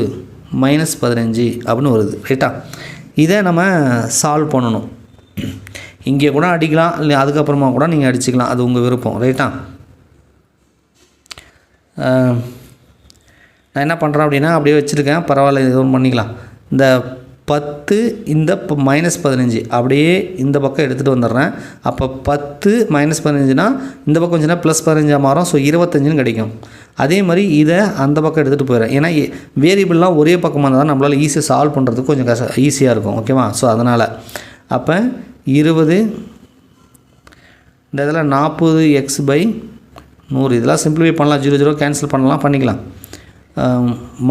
-15 அப்படின்னு வருது. ரைட்டா? இதை நம்ம சால்வ் பண்ணணும். இங்கே கூட அடிக்கலாம், இல்லை அதுக்கப்புறமா கூட நீங்கள் அடிச்சுக்கலாம், அது உங்கள் விருப்பம். ரைட்டா? நான் என்ன பண்ணுறேன் அப்படின்னா அப்படியே வச்சுருக்கேன், பரவாயில்ல, இது ஒன்று பண்ணிக்கலாம். இந்த 10 இந்த -15 அப்படியே இந்த பக்கம் எடுத்துகிட்டு வந்துடுறேன். அப்போ 10 -15னா இந்த பக்கம் கொஞ்சம்னா +15 மாறும். ஸோ 25ன்னு கிடைக்கும். அதே மாதிரி இதை அந்த பக்கம் எடுத்துகிட்டு போயிடுறேன். ஏன்னா வேரியபிள்லாம் ஒரே பக்கமாக இருந்தால் தான் நம்மளால் ஈஸியாக சால்வ் பண்ணுறதுக்கு கொஞ்சம் ஈஸியாக இருக்கும். ஓகேவா? ஸோ அதனால் அப்போ 20 இந்த இதில் 40x/100 இதெல்லாம் சிம்பிளிஃபை பண்ணலாம், 0 கேன்சல் பண்ணலாம், பண்ணிக்கலாம்.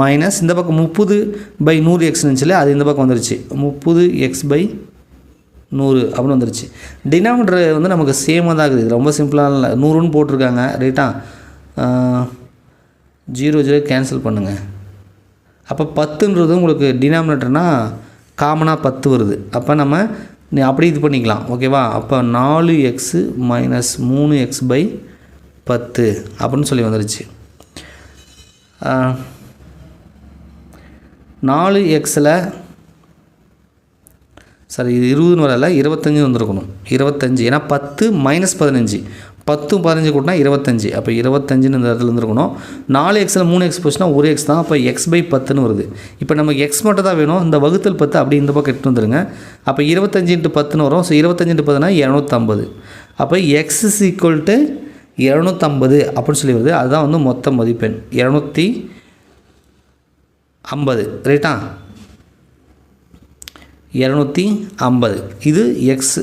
மைனஸ் இந்த பக்கம் 30/100x இருந்துச்சுல, அது இந்த பக்கம் வந்துருச்சு, 30x/100 அப்படின்னு வந்துருச்சு. டினாமினேட்டர் வந்து நமக்கு சேமாக தான் இருக்குது, ரொம்ப சிம்பிளாக இல்லை, 100ன்னு போட்டிருக்காங்க. ரைட்டா? 0 கேன்சல் பண்ணுங்கள். அப்போ 10ன்றது உங்களுக்கு டினாமினேட்டர்னால் காமனாக 10 வருது. அப்போ நம்ம அப்படி இது பண்ணிக்கலாம். ஓகேவா? அப்போ 4x - 3x/10 அப்படின்னு சொல்லி வந்துருச்சு. 4xல் சரி, இது 20ன்னு வரல, 25 வந்துருக்கணும். 25 ஏன்னா 10 - 15 10 15 கூட்டினா 25. அப்போ 25ன்னு இந்த இடத்துல இருந்துருக்கணும். 4xல் 3x போச்சுன்னா 1x தான். அப்போ x/10ன்னு வருது. இப்போ நமக்கு x மட்டும் தான் வேணும். இந்த வகுத்தல் 10 அப்படி இந்த பக்கம் எடுத்து வந்துடுங்க. அப்போ 25 × 10ன்னு வரும். ஸோ 25 × 10னா 250. அப்போ x = 250 அப்படின்னு சொல்லி வருது. அதுதான் வந்து மொத்த மதிப்பெண் 250. ரைட்டா? 250 இது எக்ஸு.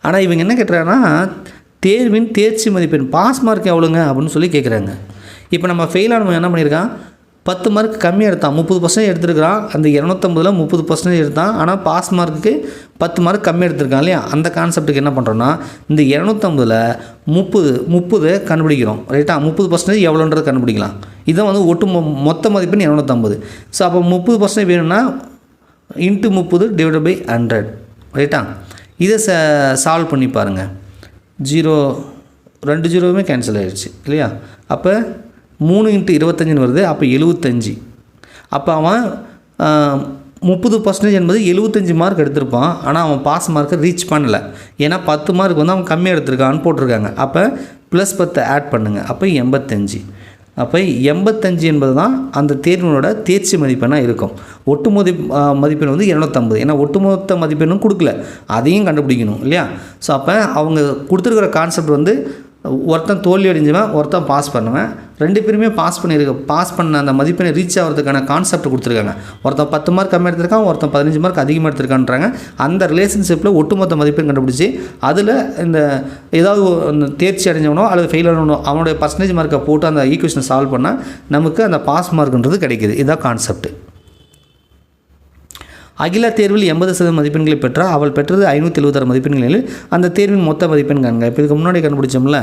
ஆனால் இவங்க என்ன கேட்குறாங்கன்னா தேர்வின் தேர்ச்சி மதிப்பெண் பாஸ் மார்க் எவ்வளோங்க அப்படின்னு சொல்லி கேட்குறாங்க. இப்போ நம்ம ஃபெயில் ஆனவங்க என்ன பண்ணியிருக்கான், 10 மார்க் கம்மியாக எடுத்தான், 30% எடுத்துருக்கிறான். அந்த 250ல் 30% எடுத்தான். ஆனால் பாஸ் மார்க்குக்கு 10 மார்க் கம்மியாக எடுத்திருக்கான் இல்லையா? அந்த கான்செப்ட்டுக்கு என்ன பண்ணுறோன்னா இந்த 250ல் 30 கண்டுபிடிக்கிறோம். ரைட்டா? 30% எவ்வளோன்றது கண்டுபிடிக்கலாம். இதான் வந்து மொத்த மதிப்பெண் 250. ஸோ அப்போ 30% வேணும்னா × 30 ÷ 100. ரைட்டா? இதை சால்வ் பண்ணி பாருங்கள். 0 2 ஜீரோவுமே கேன்சல் ஆகிடுச்சு இல்லையா. அப்போ 3 × 25 வருது. அப்போ 75. அப்போ அவன் 30% என்பது 75 மார்க் எடுத்திருப்பான். ஆனால் அவன் பாஸ் மார்க்கை ரீச் பண்ணலை. ஏன்னா 10 மார்க் வந்து அவன் கம்மியாக எடுத்திருக்கான்னு போட்டிருக்காங்க. அப்போ +10 ஆட் பண்ணுங்கள். அப்போ 85. அப்போ 85 என்பது தான் அந்த தேர்வினோட தேர்ச்சி மதிப்பெண்ணாக இருக்கும். மதிப்பெண் வந்து 250. ஏன்னா ஒட்டுமொத்த மதிப்பெண்ணும் கொடுக்கல, அதையும் கண்டுபிடிக்கணும் இல்லையா. ஸோ அப்போ அவங்க கொடுத்துருக்கிற கான்செப்ட் வந்து ஒருத்தன் தோல்வி அடைஞ்சவன், ஒருத்தன் பாஸ் பண்ணுவேன். 2 பேருமே பாஸ் பண்ண அந்த மதிப்பெண்ணை ரீச் ஆகிறதுக்கான கான்செப்ட் கொடுத்துருக்காங்க. ஒருத்தன் 10 மார்க் கம்மியாக எடுத்திருக்கான், ஒருத்தன் 15 மார்க் அதிகமாக எடுத்திருக்கான்றாங்க. அந்த ரிலேஷன்ஷிப்பில் ஒட்டுமொத்த மதிப்பெண் கண்டுபிடிச்சி அதில் இந்த ஏதாவது தேர்ச்சி அடைஞ்சவனோ அல்லது ஃபெயில் ஆனவனோ அவனுடைய பர்சன்டேஜ் மார்க்கை போட்டு அந்த ஈக்குவேஷனை சால்வ் பண்ணால் நமக்கு அந்த பாஸ் மார்க்குன்றது கிடைக்கிது. இதுதான் கான்செப்ட். அகில தேர்வில் 80% மதிப்பெண்களை பெற்றால் அவள் பெற்றது 576 மதிப்பெண்களில் அந்த தேர்வின் மொத்த மதிப்பெண் காண்க. இப்போ இதுக்கு முன்னாடி கண்டுபிடிச்சோம்ல,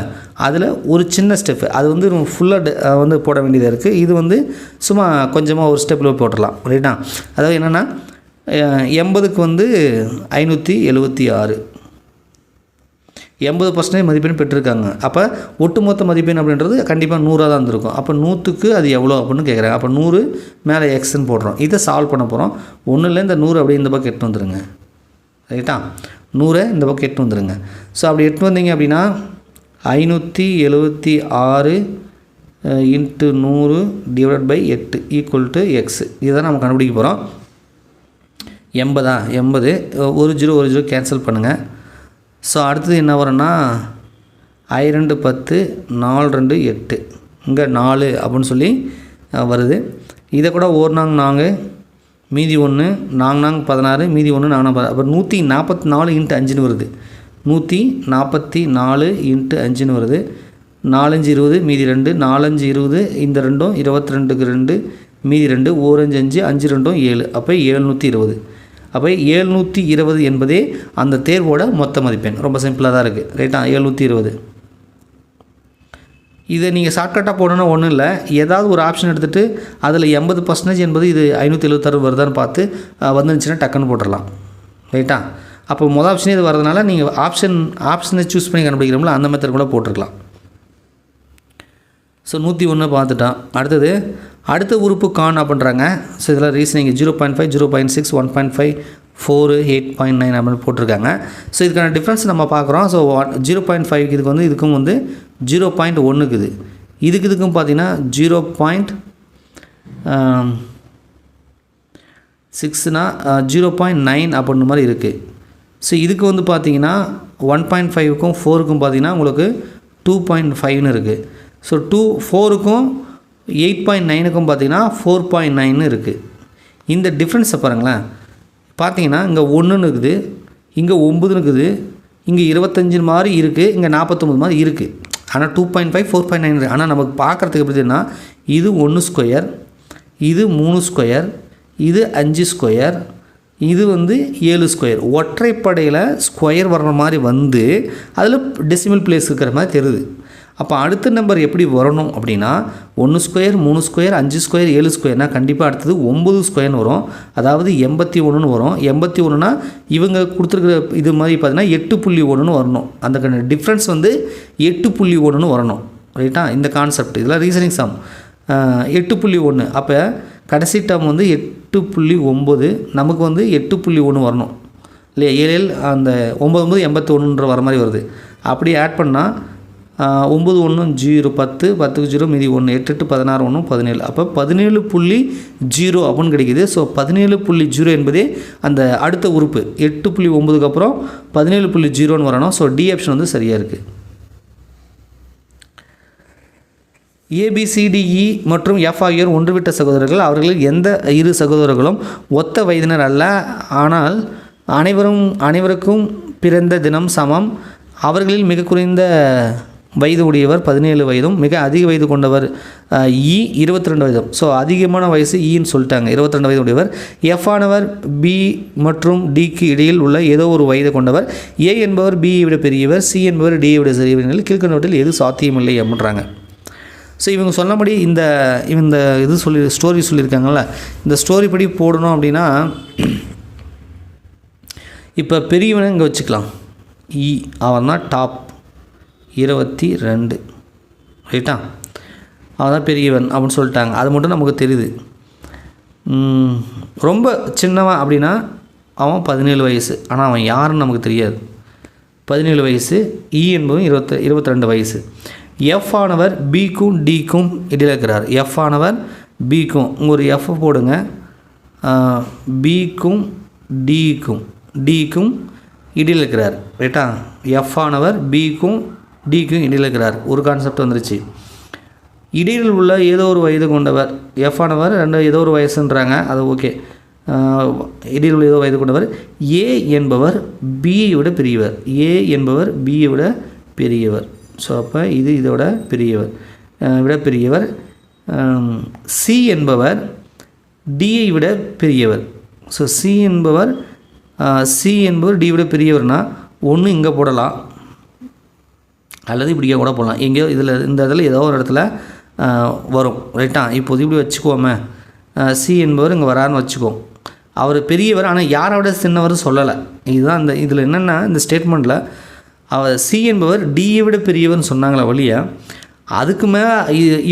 அதில் ஒரு சின்ன ஸ்டெப்பு அது வந்து ஃபுல்லாக வந்து போட வேண்டியதாக இருக்குது. இது வந்து சும்மா கொஞ்சமாக ஒரு ஸ்டெப்பில் போட்டுடலாம் ரைட்டா. அதாவது என்னென்னா 80க்கு வந்து 576 80% மதிப்பெண் பெற்றிருக்காங்க. அப்போ ஒட்டுமொத்த மதிப்பெண் அப்படின்றது கண்டிப்பாக 100 தான் இருந்திருக்கும். அப்போ 100க்கு அது எவ்வளோ அப்படின்னு கேட்குறாங்க. அப்போ 100 மேலே எக்ஸ்ன்னு போடுறோம். இதை சால்வ் பண்ண போகிறோம். ஒன்றில் இந்த 100 அப்படியே இந்த பக்கம் எட்டு வந்துடுங்க ரைட்டா. 100 இந்த பக்கம் எட்டு வந்துடுங்க. ஸோ அப்படி எட்டு வந்தீங்க அப்படின்னா 576 × 100 / 8 = x. இதுதான் நம்ம கண்டுபிடிக்க போகிறோம். 80 ஒரு ஜீரோ கேன்சல் பண்ணுங்கள். ஸோ அடுத்தது என்ன வரும்னா 2 10 4 2 8 இங்கே 4 அப்படின்னு சொல்லி வருது. இதை கூட ஓர்னாங்க 4 மீதி 1 நாங்க 16 மீதி 1 நாங்க 16. அப்போ 144 × 5ன்னு வருது. 144 × 5ன்னு வருது. 4 5 20 மீதி 2 4 5 20 இந்த 2ம் 22க்கு 2 மீதி 2 1 5 5 5 2ம் 7. அப்போ 720. அப்போ 720 என்பதே அந்த தேர்வோட மொத்த மதிப்பெண். ரொம்ப சிம்பிளாக தான் இருக்குது ரைட்டா. 720. இதை நீங்கள் ஷார்ட்கட்டாக போடணுன்னா ஒன்றும் இல்லை, ஏதாவது ஒரு ஆப்ஷன் எடுத்துகிட்டு அதில் 80% என்பது இது 576 வருதான்னு பார்த்து வந்துருந்துச்சுன்னா டக்குன்னு போட்டுடலாம் ரைட்டா. அப்போ மொதல் ஆப்ஷனே இது வரதுனால நீங்கள் ஆப்ஷனை சூஸ் பண்ணி கண்டுபிடிக்கிறோம்ல, அந்த மெத்தட் கூட போட்டுருக்கலாம். ஸோ 101 பார்த்துட்டான். அடுத்த உறுப்பு கான் அப்படின்றாங்க. ஸோ இதெல்லாம் ரீசனிங் 0.5 0.6 1.5 4 8.9 அப்படின்னு போட்டிருக்காங்க. ஸோ இதுக்கான டிஃப்ரென்ஸ் நம்ம பார்க்குறோம். ஸோ 0.5 இதுக்கு வந்து இதுக்கும் வந்து 0.1க்குது. இதுக்கும் பார்த்தீங்கன்னா 0.6னா 0.9 அப்படின்ற மாதிரி இருக்குது. ஸோ இதுக்கு வந்து பார்த்தீங்கன்னா 1.5க்கும் 4க்கும் பார்த்தீங்கன்னா உங்களுக்கு 2.5ன்னு இருக்குது. ஸோ 4க்கும் 8.9க்கும் பார்த்தீங்கன்னா 4.9 இருக்குது. இந்த டிஃப்ரென்ஸை பாருங்களேன். பார்த்தீங்கன்னா இங்கே 1ன்னு இருக்குது, இங்கே 9ன்னு இருக்குது, இங்கே 25 மாதிரி இருக்குது, இங்கே 49 மாதிரி இருக்குது. ஆனால் 2.5 4.9 இருக்குது. ஆனால் நமக்கு பார்க்குறதுக்கு எப்படின்னா இது 1 ஸ்கொயர், இது 3 ஸ்கொயர், இது 5 ஸ்கொயர், இது வந்து 7 ஸ்கொயர். ஒற்றைப்படையில் ஸ்கொயர் வர்ற மாதிரி வந்து அதில் டெசிமல் பிளேஸ் இருக்கிற மாதிரி தெரியுது. அப்போ அடுத்த நம்பர் எப்படி வரணும் அப்படின்னா 1 ஸ்கொயர் 3 ஸ்கொயர் 5 ஸ்கொயர் 7 ஸ்கொயர்னால் கண்டிப்பாக அடுத்தது 9 ஸ்கொயர்னு வரும். அதாவது 81ன்னு வரும். 81னா இவங்க கொடுத்துருக்குற இது மாதிரி பார்த்தீங்கன்னா 8.1ன்னு வரணும். அந்த டிஃப்ரென்ஸ் வந்து 8.1ன்னு வரணும் ரைட்டா. இந்த கான்செப்ட் இதெல்லாம் ரீசனிங் சம் 8.1. அப்போ கடைசி டேர்ம் வந்து 8.9, நமக்கு வந்து 8.1 வரணும் இல்லையா. 7 அந்த 9 81ன்ற வர மாதிரி வருது. அப்படி ஆட் பண்ணால் 9 1 0 10 10க்கு 0 மீதி 1 8 8 16 1 17. அப்போ 17.0 அப்படின்னு கிடைக்கிது. ஸோ 17.0 என்பதே அந்த அடுத்த உறுப்பு 8.9க்கு அப்புறம் 17.0ன்னு வரணும். ஸோ டி ஆப்ஷன் வந்து சரியாக இருக்குது. ABCDE மற்றும் F ஆகியோர் ஒன்றுவிட்ட சகோதரர்கள். அவர்களில் எந்த இரு சகோதரர்களும் ஒத்த வயதினர் அல்ல, ஆனால் அனைவருக்கும் பிறந்த தினம் சமம். அவர்களில் மிக குறைந்த வயது உடையவர் 17 வயதும் மிக அதிக வயது கொண்டவர் E 22 வயதும். ஸோ அதிகமான வயசு ஈன்னு சொல்லிட்டாங்க, 22 வயது உடையவர். F ஆனவர் B மற்றும் Dக்கு இடையில் உள்ள ஏதோ ஒரு வயது கொண்டவர். A என்பவர் B விட பெரியவர், C என்பவர் D விட சிறியவர். கீழ்கண்டவற்றில் எது சாத்தியமில்லை அப்படின்றாங்க. ஸோ இவங்க சொன்னபடி இந்த இது ஸ்டோரி சொல்லியிருக்காங்கள்ல, இந்த ஸ்டோரி படி போடணும் அப்படின்னா இப்போ பெரியவனை இங்கே வச்சுக்கலாம். அவன் தான் டாப் 22 ரைட்டா, அவன் தான் பெரியவன் அப்படின்னு சொல்லிட்டாங்க. அது மட்டும் நமக்கு தெரியுது. ரொம்ப சின்னவன் அப்படின்னா அவன் 17 வயசு, ஆனால் அவன் யாருன்னு நமக்கு தெரியாது. 17 வயசு. இ என்பவன் 22 வயசு. எஃப் ஆனவர் பிக்கும் டிக்கும் இடையில் இருக்கிறார். எஃப் ஆனவர் பிக்கும், ஒரு எஃப் போடுங்க, பிக்கும் டிக்கும் இடையில் இருக்கிறார் ரைட்டா. எஃப் ஆனவர் பிக்கும் டிக்கும் இடையில் இருக்கிறார். ஒரு கான்செப்ட் வந்துருச்சு. இடையில் உள்ள ஏதோ ஒரு வயது கொண்டவர், எஃப் ஆனவர் ஏதோ ஒரு வயசுன்றாங்க, அது ஓகே. இடையில் உள்ள ஏதோ வயது கொண்டவர். ஏ என்பவர் பியை விட பெரியவர். ஏ என்பவர் பியை விட பெரியவர். ஸோ அப்போ இது இதோட பெரியவர். சி என்பவர் டியை விட பெரியவர். ஸோ சி என்பவர் டி விட பெரியவர்னால் ஒன்று இங்கே போடலாம், அல்லது இப்படியே கூட போடலாம். எங்கேயோ இந்த இதில் ஏதோ ஒரு இடத்துல வரும் ரைட்டா. இப்போது இப்படி வச்சுக்குவோமே, சி என்பவர் இங்கே வரான்னு வச்சுக்குவோம். அவர் பெரியவர், ஆனால் யாரை விட சின்னவர் சொல்லலை. இதுதான் இதில் என்னென்னா, இந்த ஸ்டேட்மெண்ட்டில் அவர் சி என்பவர் டியை விட பெரியவர்னு சொன்னாங்களே வழியா, அதுக்கு மேலே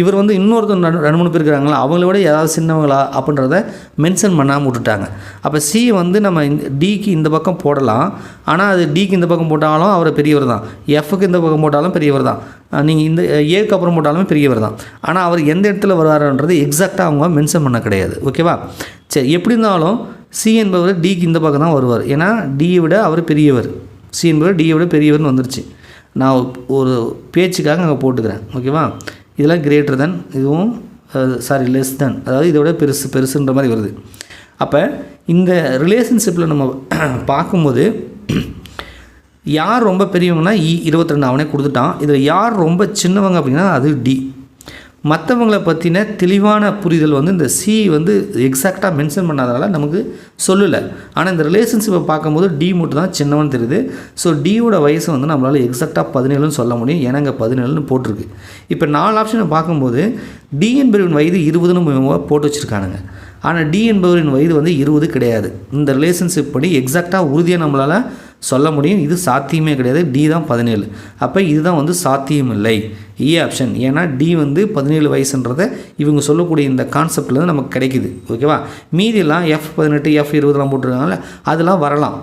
இவர் இன்னொருத்தர் 2-3 பேர் இருக்கிறாங்களா, அவங்கள விட ஏதாவது சின்னவங்களா அப்படின்றத மென்ஷன் பண்ணாமல் விட்டுட்டாங்க. அப்போ சி நம்ம டிக்கு இந்த பக்கம் போடலாம், ஆனால் அது டிக்கு இந்த பக்கம் போட்டாலும் அவர் பெரியவர் தான், எஃப்க்கு இந்த பக்கம் போட்டாலும் பெரியவர் தான், நீங்கள் இந்த ஏக்கு அப்புறம் போட்டாலுமே பெரியவர் தான். ஆனால் அவர் எந்த இடத்துல வருவாருன்றது எக்ஸாக்டாக அவங்க மென்ஷன் பண்ண கிடையாது. ஓகேவா? சரி, எப்படி இருந்தாலும் சி என்பவர் டிக்கு இந்த பக்கம் தான் வருவார், ஏன்னா டியை விட அவர் பெரியவர். சி என்பவர் டியை விட பெரியவர்னு வந்துருச்சு. நான் ஒரு பேச்சுக்காக அங்கே போட்டுக்கிறேன். ஓகேவா? இதெல்லாம் கிரேட்டர் தென், இதுவும் லெஸ் தென், அதாவது இதோட பெருசுன்ற மாதிரி வருது. அப்போ இந்த ரிலேஷன்ஷிப்பில் நம்ம பார்க்கும்போது யார் ரொம்ப பெரியவங்கன்னா 22 அவனே கொடுத்துட்டான். இதில் யார் ரொம்ப சின்னவங்க அப்படின்னா அது டி. மற்றவங்களை பற்றின தெளிவான புரிதல் இந்த சி எக்ஸாக்டாக மென்ஷன் பண்ணாதனால நமக்கு சொல்லலை. ஆனால் இந்த ரிலேஷன்ஷிப்பை பார்க்கும்போது டி மட்டும் தான் சின்னவன் தெரியுது. ஸோ டியோட வயசு நம்மளால் எக்ஸாக்டாக 17ன்னு சொல்ல முடியும், ஏன்னா இங்கே 17ன்னு போட்டிருக்கு. இப்போ 4 ஆப்ஷனை பார்க்கும்போது டி என்பவரின் வயது 20ன்னு போட்டு வச்சுருக்கானுங்க. ஆனால் டி என்பவரின் வயது 20 கிடையாது. இந்த ரிலேஷன்ஷிப் படி எக்ஸாக்டாக உறுதியாக நம்மளால் சொல்ல முடியும், இது சாத்தியமே கிடையாது. டி தான் 17. அப்போ இதுதான் சாத்தியம் இல்லை, ஏ ஆப்ஷன். ஏன்னா டி 17 வயசுன்றதை இவங்க சொல்லக்கூடிய இந்த கான்செப்டில் நமக்கு கிடைக்குது. ஓகேவா? மீதியெல்லாம் F18 F20 போட்டிருக்காங்கல்ல, அதெல்லாம் வரலாம்.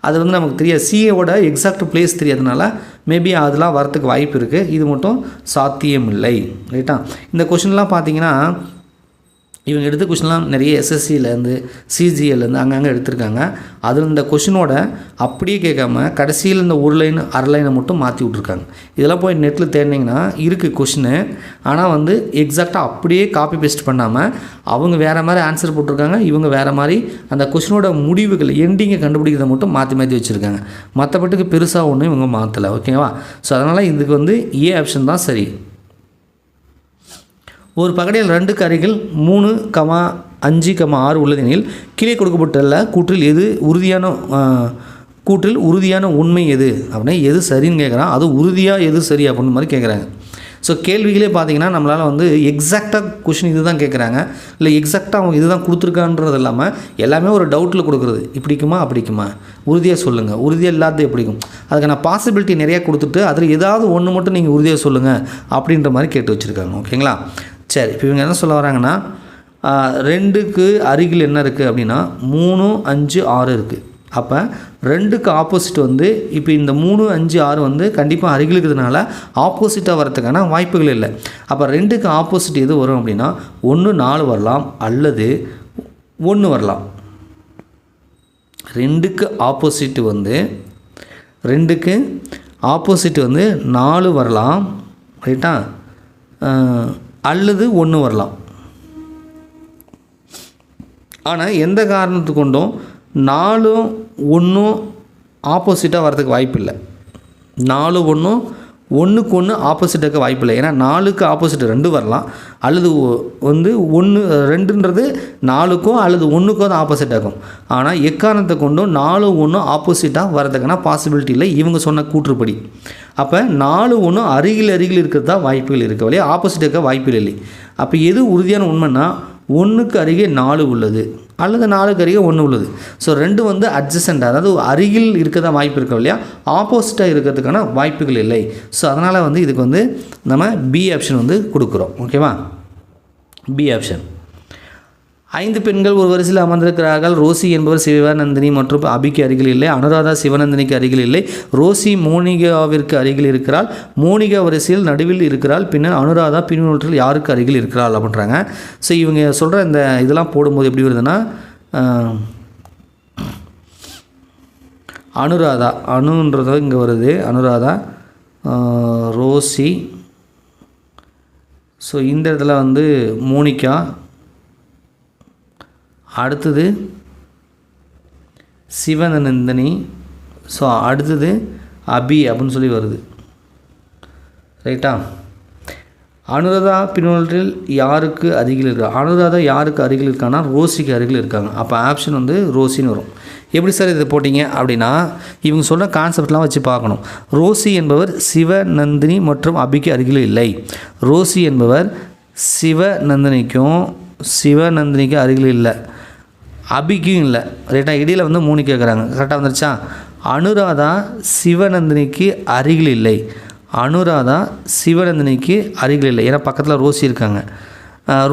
அது நமக்கு தெரியாது, சிஏவோட எக்ஸாக்ட் பிளேஸ் தெரியாதனால மேபி அதெல்லாம் வரத்துக்கு வாய்ப்பு இருக்குது. இது மட்டும் சாத்தியம் இல்லை ரைட்டா. இந்த கொஷின்லாம் பார்த்தீங்கன்னா இவங்க எடுத்த கொஷின்லாம் நிறைய எஸ்எஸ்சியிலேருந்து சிஜிஎல்லேருந்து அங்கங்கே எடுத்திருக்காங்க. அதில் இந்த கொஷினோட அப்படியே கேட்காம கடைசியில் இந்த ஒரு லைன் அரை லைனை மட்டும் மாற்றி விட்ருக்காங்க. இதெல்லாம் போய் நெட்டில் தேடினீங்கன்னா இருக்குது கொஷினு, ஆனால் எக்ஸாக்டாக அப்படியே காப்பி பேஸ்ட் பண்ணாமல் அவங்க வேறு மாதிரி ஆன்சர் போட்டிருக்காங்க, இவங்க வேறு மாதிரி அந்த கொஷினோட முடிவுகள் எண்டிங்கை கண்டுபிடிக்கிறத மட்டும் மாற்றி வச்சுருக்காங்க. மற்றபட்டுக்கு பெருசாக ஒன்றும் இவங்க மாற்றலை. ஓகேவா? ஸோ அதனால் இதுக்கு ஏ ஆப்ஷன் தான் சரி. ஒரு பகடையில் 2க்கு அருகில் 3, 5, 6 உள்ளதெனில் கீழே கொடுக்கப்பட்டுள்ள கூற்றில் உறுதியான உண்மை எது அப்படின்னா எது சரின்னு கேட்குறான். அது உறுதியாக எது சரி அப்படின்ற மாதிரி கேட்குறாங்க. ஸோ கேள்விகளே பார்த்தீங்கன்னா நம்மளால் எக்ஸாக்டாக கொஷின் இது தான் கேட்குறாங்க, இல்லை எக்ஸாக்டாக அவங்க இது தான் கொடுத்துருக்கான்றது இல்லாமல் எல்லாமே ஒரு டவுட்டில் கொடுக்குறது. இப்படிக்குமா அப்படிக்குமா, உறுதியாக சொல்லுங்கள், உறுதியாக இல்லாத எப்படிக்கும், அதுக்கான பாசிபிலிட்டி நிறையா கொடுத்துட்டு அதில் ஏதாவது ஒன்று மட்டும் நீங்கள் உறுதியாக சொல்லுங்கள் அப்படின்ற மாதிரி கேட்டு வச்சுருக்காங்க. ஓகேங்களா? சரி, இப்போ இவங்க என்ன சொல்ல வராங்கன்னா 2க்கு அருகில் என்ன இருக்குது அப்படின்னா 3, 5, 6 இருக்குது. அப்போ 2க்கு ஆப்போசிட் இப்போ இந்த 3, 5, 6 கண்டிப்பாக அருகில் இருக்கிறதுனால ஆப்போசிட்டாக வரதுக்கான வாய்ப்புகள் இல்லை. அப்போ 2க்கு ஆப்போசிட் எது வரும் அப்படின்னா 1, 4 வரலாம், அல்லது 1 வரலாம். 2க்கு ஆப்போசிட் 4 வரலாம் ரைட்டா, அல்லது 1 வரலாம். ஆனால் எந்த காரணத்து கொண்டும் 4, 1 ஆப்போசிட்டாக வரதுக்கு வாய்ப்பு இல்லை. 4, 1 ஒன்றுக்கு ஒன்று ஆப்போசிட்டாக வாய்ப்பு இல்லை. ஏன்னா 4க்கு ஆப்போசிட் 2 வரலாம், அல்லது 1 2ன்றது 4க்கும் அல்லது 1க்கும் தான் ஆப்போசிட் ஆகும். ஆனால் எக்காரணத்தை கொண்டும் 4, 1 ஆப்போசிட்டாக வரதுக்கான பாசிபிலிட்டி இல்லை இவங்க சொன்ன கூற்றுப்படி. அப்போ 4, 1 அருகில் இருக்கிறது தான் வாய்ப்புகள் இருக்க வழியே ஆப்போசிட்டாக வாய்ப்புகள் இல்லை. அப்போ எது உறுதியான உண்மைன்னா 1க்கு அருகே 4 உள்ளது அல்லது 4க்கு அருகே 1 உள்ளது. ஸோ 2 வந்து அட்ஜசன்ட், அதாவது அருகில் இருக்கதான் வாய்ப்பு இருக்கோம் இல்லையா, ஆப்போசிட்டாக இருக்கிறதுக்கான வாய்ப்புகள் இல்லை. ஸோ அதனால் வந்து இதுக்கு வந்து நம்ம பி ஆப்ஷன் வந்து கொடுக்குறோம். ஓகேவா, பி ஆப்ஷன். 5 பெண்கள் ஒரு வரிசையில் அமர்ந்திருக்கிறார்கள். ரோசி என்பவர் சிவநந்தினி மற்றும் அபிக்கு அருகில் இல்லை. அனுராதா சிவநந்தினிக்கு அருகில் இல்லை. ரோசி மோனிகாவிற்கு அருகில் இருக்கிறாள். மோனிகா வரிசையில் நடுவில் இருக்கிறாள். பின்னர் அனுராதா பின்னூற்றில் யாருக்கு அருகில் இருக்கிறாள் அப்படின்றாங்க. ஸோ இவங்க சொல்கிற இந்த இதெல்லாம் போடும்போது எப்படி வருதுன்னா, அனுராதா அணுன்றது இங்கே வருது, அனுராதா ரோசி. ஸோ இந்த இடத்துல வந்து மோனிகா, அடுத்தது சிவநந்தினி, ஸோ அடுத்தது அபி அப்படின்னு சொல்லி வருது. ரைட்டா, அனுராதா பின்னொன்றில் யாருக்கு அருகில் இருக்கா, அனுராதா யாருக்கு அருகில் இருக்கான்னா ரோசிக்கு அருகில் இருக்காங்க. அப்போ ஆப்ஷன் வந்து ரோசின்னு வரும். எப்படி சார் இது போட்டிங்க அப்படின்னா, இவங்க சொல்கிற கான்செப்ட்லாம் வச்சு பார்க்கணும். ரோசி என்பவர் சிவநந்தினி மற்றும் அபிக்கு அருகில் இல்லை. ரோசி என்பவர் சிவநந்தினிக்கு அருகில் இல்லை, அபிக்கும் இல்லை. ரைட்டா, இடையில் வந்து 3 கேட்குறாங்க. கரெக்டாக வந்துருச்சா. அனுராதா சிவநந்தினிக்கு அருகில் இல்லை, அனுராதா சிவநந்தினிக்கு அருகில் இல்லை, ஏன்னா பக்கத்தில் ரோசி இருக்காங்க.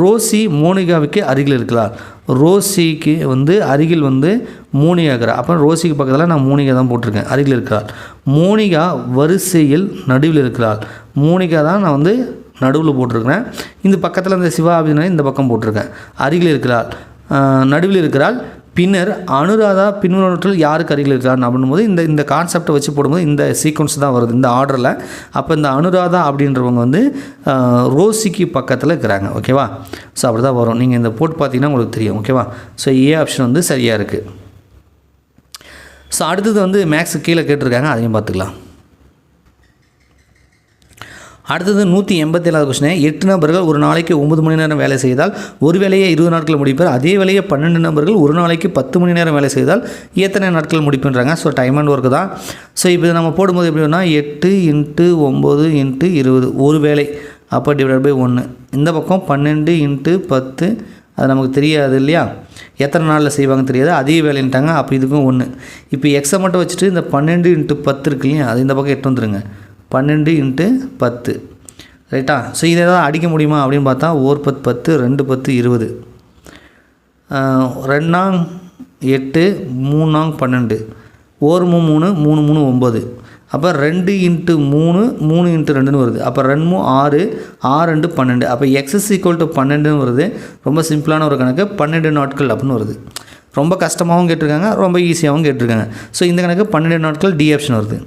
ரோசி மோனிகாவுக்கு அருகில் இருக்கிறார். ரோசிக்கு வந்து அருகில் வந்து மோனிகா இருக்கிறார். அப்புறம் ரோசிக்கு பக்கத்தில் நான் மோனிகா தான் போட்டிருக்கேன், அருகில் இருக்கிறார். மோனிகா வரிசையில் நடுவில் இருக்கிறார். மோனிகா தான் நான் வந்து நடுவில் போட்டிருக்கிறேன். இந்த பக்கத்தில் இந்த சிவா அபிநய இந்த பக்கம் போட்டிருக்கேன். அருகில் இருக்கிறார், நடுவில் இருக்கிறாள். பின்னர் அனுராதா பின்னொன்றில் யாருக்கு அருகில் இருக்கிறான்னு அப்படின்போது இந்த கான்செப்டை வச்சு போடும்போது இந்த சீக்வன்ஸ் தான் வருது இந்த ஆர்டரில். அப்போ இந்த அனுராதா அப்படின்றவங்க வந்து ரோசிக்கு பக்கத்தில் இருக்கிறாங்க. ஓகேவா, ஸோ அப்படி தான் வரும். நீங்கள் இந்த போட்டு பார்த்தீங்கன்னா உங்களுக்கு தெரியும். ஓகேவா, ஸோ ஏ ஆப்ஷன் வந்து சரியாக இருக்குது. ஸோ அடுத்தது வந்து மேக்ஸ் கீழே கேட்டிருக்காங்க, அதையும் பார்த்துக்கலாம். அடுத்தது 187வது கொஸ்டின். 8 நபர்கள் ஒரு நாளைக்கு 9 மணி நேரம் வேலை செய்தால் ஒரு வேலையை 20 நாட்கள் முடிப்பார். அதே வேலையை 12 நபர்கள் ஒரு நாளைக்கு 10 மணி நேரம் வேலை செய்தால் எத்தனை நாட்கள் முடிப்புன்றாங்க. ஸோ டைம் அண்ட் ஒர்க்கு தான். ஸோ இப்போ நம்ம போடும்போது எப்படின்னா 8 × 9 × 20 ஒரு வேலை, அப்போ டிவைட் பை 1. இந்த பக்கம் 12 × 10, அது நமக்கு தெரியாது இல்லையா, எத்தனை நாளில் செய்வாங்க தெரியாது, அதே வேலைன்ட்டாங்க. அப்போ இதுக்கும் 1. இப்போ எக்ஸை மட்டும் வச்சுட்டு இந்த 12 × 10 இருக்கு இல்லையா, அது இந்த பக்கம் 8 வந்துருங்க. 12 × 10. ரைட்டா, ஸோ இதை தான் அடிக்க முடியுமா அப்படின்னு பார்த்தா 1 10 10 2 10 20, 2 8 3 12, 1 3 3 3 9. அப்போ 2 × 3 3 × 2ன்னு வருது. அப்போ 2 6 6 2 12. அப்போ எக்ஸஸ் ஈக்குவல் டு 12ன்னு வருது. ரொம்ப சிம்பிளான ஒரு கணக்கு, 12 நாட்கள் அப்படின்னு வருது. ரொம்ப கஷ்டமாகவும் கேட்டிருக்காங்க, ரொம்ப ஈஸியாகவும் கேட்டிருக்காங்க. ஸோ இந்த கணக்கு 12 நாட்கள் டி ஆப்ஷன் வருது.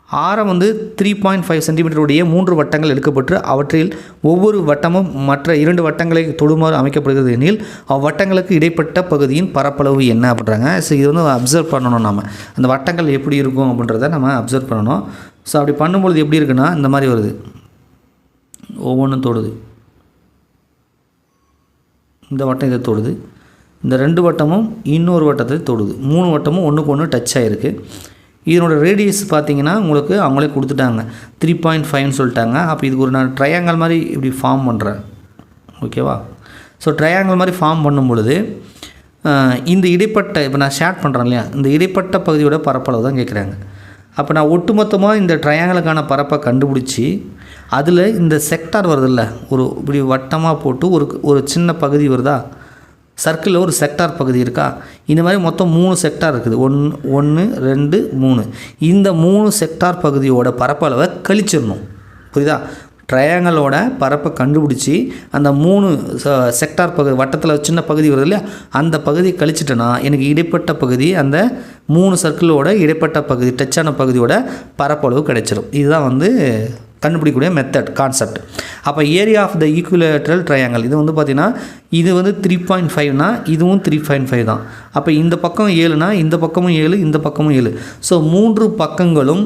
ஆரம் வந்து 3.5 சென்டிமீட்டர் உடைய 3 வட்டங்கள் எடுக்கப்பட்டு அவற்றில் ஒவ்வொரு வட்டமும் மற்ற 2 வட்டங்களை தொடுமாறு அமைக்கப்படுகிறது எனில் அவ்வட்டங்களுக்கு இடைப்பட்ட பகுதியின் பரப்பளவு என்ன அப்படின்றாங்க. ஸோ இது வந்து அப்சர்வ் பண்ணணும். நம்ம அந்த வட்டங்கள் எப்படி இருக்கும் அப்படின்றத நம்ம அப்சர்வ் பண்ணணும். ஸோ அப்படி பண்ணும்பொழுது எப்படி இருக்குன்னா இந்த மாதிரி வருது, ஒவ்வொன்றும் தொடுது. இந்த வட்டம் இதை தொடுது, இந்த 2 வட்டமும் இன்னொரு வட்டத்தை தொடுது, 3 வட்டமும் ஒன்றுக்கு ஒன்று டச் ஆகிருக்கு. இதனோட ரேடியஸ் பார்த்தீங்கன்னா உங்களுக்கு அவங்களே கொடுத்துட்டாங்க 3.5ன்னு சொல்லிட்டாங்க. அப்போ இதுக்கு ஒரு நான் ட்ரையாங்கல் மாதிரி இப்படி ஃபார்ம் பண்ணுறேன். ஓகேவா, ஸோ ட்ரையாங்கல் மாதிரி ஃபார்ம் பண்ணும் பொழுது இந்த இடைப்பட்ட, இப்போ நான் ஷேர் பண்ணுறேன் இல்லையா, இந்த இடைப்பட்ட பகுதியோட பரப்பளவு தான் கேட்குறாங்க. அப்போ நான் ஒட்டுமொத்தமாக இந்த ட்ரையாங்கலுக்கான பரப்பை கண்டுபிடிச்சி அதில் இந்த செக்டார் வருதில்ல, ஒரு இப்படி வட்டமாக போட்டு ஒரு சின்ன பகுதி வருதா, சர்க்கிளில் ஒரு செக்டார் பகுதி இருக்கா, இந்த மாதிரி மொத்தம் 3 செக்டார் இருக்குது. 1 2 3. இந்த 3 செக்டார் பகுதியோட பரப்பளவை கழிச்சிடணும். புரியுதா, ட்ரையாங்கலோட பரப்பை கண்டுபிடிச்சி அந்த 3 செக்டார் பகுதி வட்டத்தில் சின்ன பகுதி வருது இல்லையா, அந்த பகுதியை கழிச்சிட்டேன்னா எனக்கு இடைப்பட்ட பகுதி, அந்த 3 சர்க்கிளோட இடைப்பட்ட பகுதி டச்சான பகுதியோட பரப்பளவு கிடைச்சிடும். இதுதான் வந்து கண்டுபிடிக்கக்கூடிய மெத்தட் கான்செப்ட். அப்போ area of the equilateral triangle இது வந்து பார்த்திங்கன்னா இது வந்து 3.5னா இதுவும் 3.5 தான். அப்போ இந்த பக்கம் 7னா இந்த பக்கமும் 7, இந்த பக்கமும் 7. ஸோ 3 பக்கங்களும்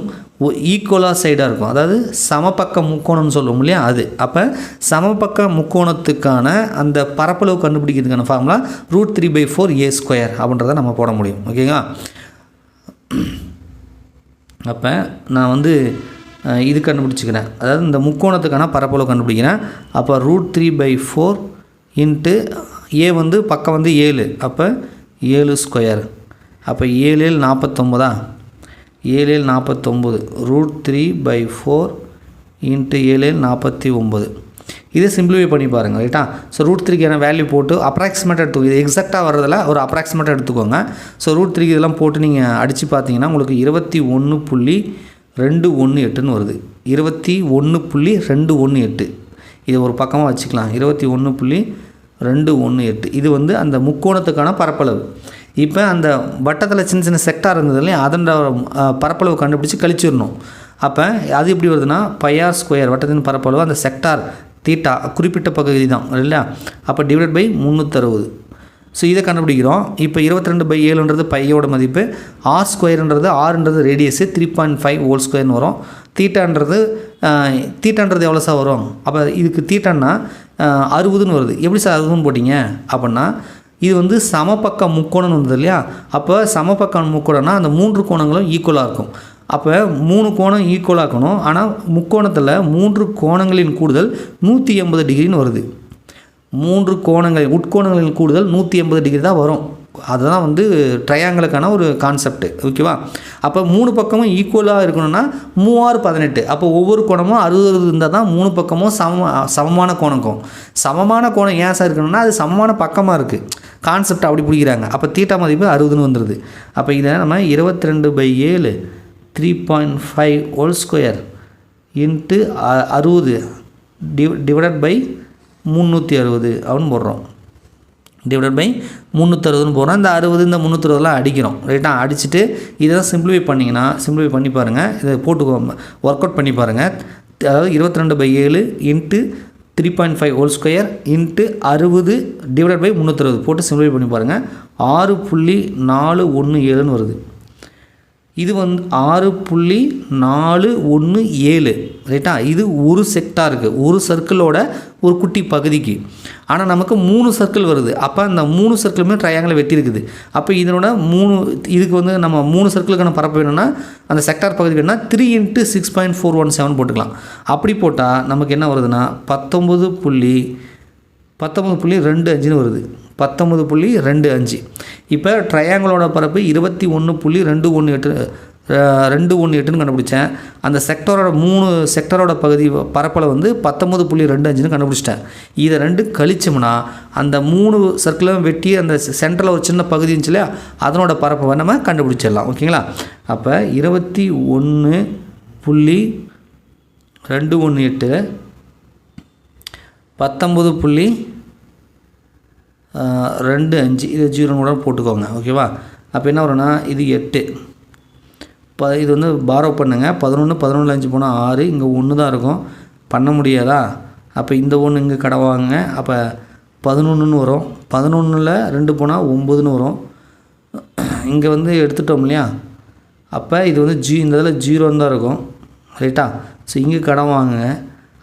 ஈக்குவலாக சைடாக இருக்கும், அதாவது சமபக்க முக்கோணம்னு சொல்லுவோம் இல்லையா அது. அப்போ சமபக்க முக்கோணத்துக்கான அந்த பரப்பளவு கண்டுபிடிக்கிறதுக்கான ஃபார்முலா √3/4a² அப்படின்றத நம்ம போட முடியும். ஓகேங்களா, அப்போ நான் வந்து இது கண்டுபிடிச்சிக்கிறேன், அதாவது இந்த முக்கோணத்துக்கான பரப்பளவு கண்டுபிடிக்கிறேன். அப்போ √3/4 இன்ட்டு ஏ வந்து பக்கம் வந்து 7, அப்போ 7 ஸ்கொயர், அப்போ 7 49, 7 49 √3/4 இன்ட்டு 7 49. இதை சிம்பிளிஃபை பண்ணி பாருங்கள் ரைட்டா. ஸோ √3க்கான வேல்யூ போட்டு அப்ராக்சிமேட்டாக எடுத்துக்கோங்க. இது எக்ஸாக்டாக வர்றதில் ஒரு அப்ராக்சிமேட்டாக எடுத்துக்கோங்க. ஸோ √3 இதெல்லாம் போட்டு நீங்கள் அடித்து பார்த்தீங்கன்னா உங்களுக்கு 21.218 வருது. 21.218 இது ஒரு பக்கமாக வச்சுக்கலாம். 21.218 இது வந்து அந்த முக்கோணத்துக்கான பரப்பளவு. இப்போ அந்த வட்டத்தில் சின்ன சின்ன செக்டார் இருந்தது இல்லையா, அதன் பரப்பளவு கண்டுபிடிச்சி கழிச்சிடணும். அப்போ அது எப்படி வருதுன்னா πr² வட்டத்தின் பரப்பளவு அந்த செக்டார் தீட்டா குறிப்பிட்ட பகுதி தான் இல்லையா, அப்போ டிவைட் பை 360. ஸோ இதை கண்டுபிடிக்கிறோம். இப்போ 22/7ன்றது பையோட மதிப்பு, r²ன்றது ஆறுன்றது ரேடியஸு 3.5 ஹோல் ஸ்கொயர்னு வரும். தீட்டான்றது எவ்வளோ சார் வரும்? அப்போ இதுக்கு தீட்டான்னா 60ன்னு வருது. எப்படி சார் 60ன்னு போட்டிங்க அப்படின்னா இது வந்து சமபக்க முக்கோணம் வந்தது இல்லையா, அப்போ சமபக்க முக்கோணம்னா அந்த 3 கோணங்களும் ஈக்குவலாக இருக்கும். அப்போ 3 கோணம் ஈக்குவலாக இருக்கணும். ஆனால் முக்கோணத்தில் 3 கோணங்களின் கூடுதல் 180 டிகிரின்னு வருது. 3 கோணங்கள் உட்கோணங்களின் கூடுதல் 180 டிகிரி தான் வரும். அதுதான் வந்து ட்ரையாங்கிளுக்கான ஒரு கான்செப்ட். ஓகேவா? அப்போ 3 பக்கமும் ஈக்குவலாக இருக்கணும்னா 3×6 = 18. அப்போ ஒவ்வொரு கோணமும் 60 இருந்தால் தான் 3 பக்கமும் சமமான கோணம். சமமான கோணம் ஏன் சார் இருக்கணும்னா அது சமமான பக்கமாக இருக்குது. கான்செப்ட் அப்படி பிடிக்கிறாங்க. அப்போ தீட்டா மதிப்பு 60ன்னு வந்துடுது. அப்போ இதை நம்ம 22/7 3.5 whole square into 60 divided by 360 அப்படின்னு போடுறோம். டிவைடட் பை 360ன்னு போடுறோம். இந்த 60 இந்த 360லாம் அடிக்கிறோம் ரைட்டா. அடிச்சுட்டு இதை சிம்பிளிஃபை பண்ணிங்கன்னா சிம்பிளிஃபை பண்ணி பாருங்கள். இதை போட்டு ஒர்க் அவுட் பண்ணி பாருங்கள். அதாவது 22/7 into 3.5 whole square into 60 divided by 360 போட்டு சிம்பிளிஃபை பண்ணி பாருங்கள். 6.417ன்னு வருது. இது வந்து 6.417 ரைட்டா. இது ஒரு செக்டாருக்கு, ஒரு சர்க்கிளோட ஒரு குட்டி பகுதிக்கு. ஆனால் நமக்கு 3 சர்க்கிள் வருது. அப்போ அந்த 3 சர்க்கிளுமே ட்ரையாங்கிளை வெட்டி இருக்குது. அப்போ இதனோட இதுக்கு வந்து நம்ம 3 சர்க்கிளுக்கான பரப்பு வேணும்னா அந்த செக்டார் பகுதி வேணும்னா 3 × 6.417 போட்டுக்கலாம். அப்படி போட்டால் நமக்கு என்ன வருதுன்னா 19.25 வருது. 19.25. இப்போ ட்ரையாங்கிளோட பரப்பு 21.218ன்னு கண்டுபிடிச்சேன். அந்த செக்டரோட 3 செக்டரோட பகுதி பரப்பளவு வந்து 19.25ன்னு கண்டுபிடிச்சிட்டேன். இதை 2 கழிச்சோம்னா அந்த 3 சர்க்கிளும் வெட்டி அந்த சென்டரில் ஒரு சின்ன பகுதி இருந்துச்சு இல்லையா, அதனோட பரப்பை நம்ம கண்டுபிடிச்சிடலாம். ஓகேங்களா? அப்போ 21.218 19.25 இது 0 கூட போட்டுக்கோங்க. ஓகேவா? அப்போ என்ன வரும்னா இது 8. இது வந்து பாரோ பண்ணுங்க. 11 11 5 போனால் 6, இங்கே 1 தான் இருக்கும். பண்ண முடியாதா? அப்போ இந்த 1 இங்கே கடவாங்க. அப்போ 11ன்னு வரும். 11ல் 2 போனால் 9ன்னு வரும். இங்கே வந்து எடுத்துட்டோம் இல்லையா, அப்போ இது வந்து இந்த இதில் 0 தான் இருக்கும் ரைட்டா. ஸோ இங்கே கடவாங்க.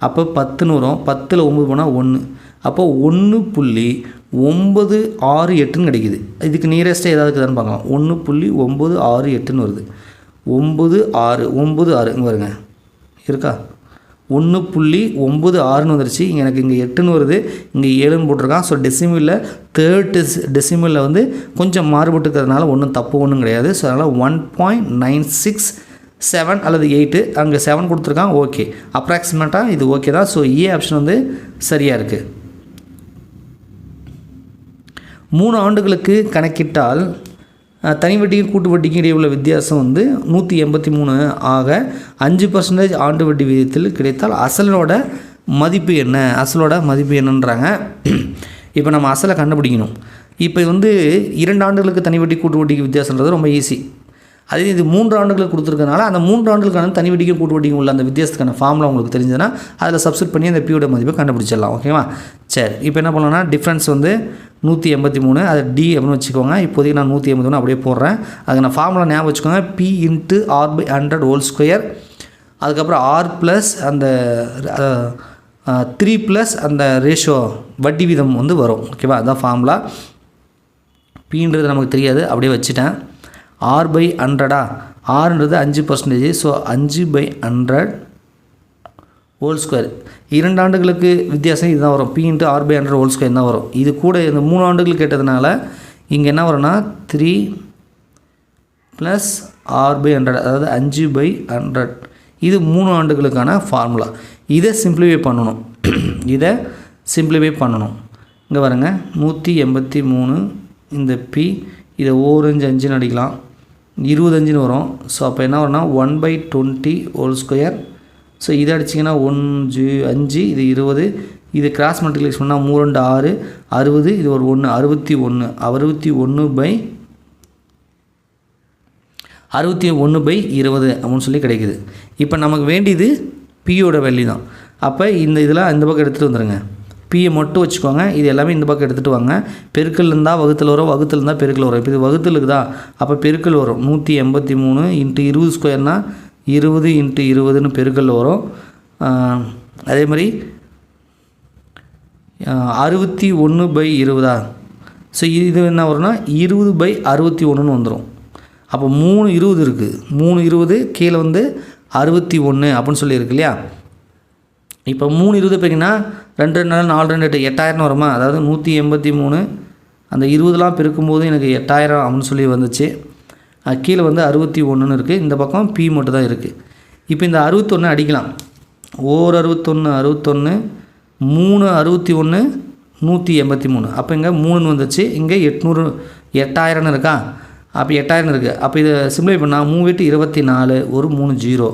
அப்போ 10ன்னு வரும். 10ல் 9 போனால் 1. அப்போ 1.968ன்னு கிடைக்குது. இதுக்கு நியரஸ்ட்டாக ஏதாவது இருக்குதான்னு பார்க்கலாம். 1.968ன்னு வருது. 96 இங்கே வருங்க இருக்கா. 1.96ன்னு வந்துருச்சு. எனக்கு இங்கே 8ன்னு வருது, இங்கே 7ன்னு போட்டிருக்கான். ஸோ டெசிமலில் தேர்ட் டெசிமலில் வந்து கொஞ்சம் மாறுபட்டுக்கிறதுனால ஒன்றும் தப்பு ஒன்றும் கிடையாது. ஸோ அதனால் 1.967 அல்லது 8, அங்கே 7 கொடுத்துருக்கான். ஓகே, அப்ராக்சிமேட்டாக இது ஓகே தான். ஸோ ஏ ஆப்ஷன் வந்து சரியாக இருக்குது. 3 ஆண்டுகளுக்கு கணக்கிட்டால் தனி வட்டிக்கும் கூட்டு வட்டிக்கும் இடையே உள்ள வித்தியாசம் வந்து 183 ஆக 5% ஆண்டு வட்டி விகிதத்தில் கிடைத்தால் அசலோட மதிப்பு என்னன்றாங்க. இப்போ நம்ம அசலை கண்டுபிடிக்கணும். இப்போ வந்து 2 ஆண்டுகளுக்கு தனி வட்டி கூட்டு வட்டிக்கு வித்தியாசன்றது ரொம்ப ஈஸி. அதே இது 3 ஆண்டுகளுக்கு கொடுத்துருக்கனால அந்த 3 ஆண்டுகளுக்கான தனி வட்டிக்கும் கூட்டு வட்டிக்கும் உள்ள அந்த வித்தியாசத்துக்கான ஃபார்முலா உங்களுக்கு தெரிஞ்சதுன்னா அதில் சப்ஸ்டிட் பண்ணி அந்த பியோட மதிப்பை கண்டுபிடிச்சிடலாம். ஓகேவா? சரி, இப்போ என்ன பண்ணலாம்னா டிஃப்ரென்ஸ் வந்து 183, அது டி அப்படின்னு வச்சுக்கோங்க. இப்போதைக்கு நான் 183 அப்படியே போடுறேன். அதுக்கு நான் ஃபார்முலா ஞாபகம் வச்சுக்கோங்க. P × R/100 ஹோல் ஸ்கொயர், அதுக்கப்புறம் R ப்ளஸ் அந்த 3 ப்ளஸ் அந்த ரேஷியோ வட்டி வீதம் வந்து வரும். ஓகேவா? அதுதான் ஃபார்முலா. Pன்றது நமக்கு தெரியாது, அப்படியே வச்சுட்டேன். R/100 Rன்றது 5%. So 5/100 whole square. 2 ஆண்டுகளுக்கு வித்தியாசம் இதுதான் வரும். P × R/100 ஹோல் ஸ்கொயர் தான் வரும். இது கூட இந்த 3 ஆண்டுகள் கேட்டதுனால இங்கே என்ன வரும்னா 3 + R/100 அதாவது 5/100. இது 3 ஆண்டுகளுக்கான ஃபார்முலா. இதை சிம்பிளிஃபை பண்ணணும். இங்கே பாருங்க 183 இந்த P இதை 5 அடிக்கலாம் 25 வரும். ஸோ அப்போ என்ன வரும்னா 1/20 ஹோல் ஸ்கொயர். ஸோ இதை அடிச்சிங்கன்னா 5 இது 20 இது கிராஸ் மல்டிப்ளிகேஷன் பண்ணால் 3 2 6 60 இது ஒரு 1 61 61/20 அப்படின்னு சொல்லி கிடைக்குது. இப்போ நமக்கு வேண்டியது பியோட வேல்யூ தான். அப்போ இதெல்லாம் இந்த பக்கம் எடுத்துகிட்டு வந்துடுங்க. பியை மட்டும் வச்சுக்கோங்க. இது எல்லாமே இந்த பக்கம் எடுத்துகிட்டு வாங்க. பெருக்கல் இருந்தால் வகுத்தல் வரும், வகுத்தல் இருந்தால் பெருக்கல் வரும். இப்போ இது வகுத்தலுக்கு தான், அப்போ பெருக்கல் வரும். 183 × 20 ஸ்கொயர்னால் 20 × 20ன்னு பெருக்கல் வரும். அதே மாதிரி 61/20. ஸோ இது என்ன வரும்னா 20/61ன்னு வந்துடும். அப்போ 3 20 இருக்குது. 3 20 கீழே 61 அப்படின்னு சொல்லியிருக்கு இல்லையா. இப்போ 3 20 பார்த்தீங்கன்னா 2 2 4 2 8 8000 வருமா. அதாவது 183 அந்த 20லாம் பெருக்கும்போது எனக்கு 8000 அப்படின்னு சொல்லி வந்துச்சு. கீழே 61ன்னு இருக்குது. இந்த பக்கம் P மட்டும் தான் இருக்குது. இப்போ இந்த 61 அடிக்கலாம். 61 61 3 61 183. அப்போ இங்கே 3ன்னு வந்துச்சு. இங்கே 8000 இருக்கா. அப்போ 8000 இருக்குது. அப்போ இதை சிம்பிளை பண்ணால் 3 8 24 ஒரு 3 0.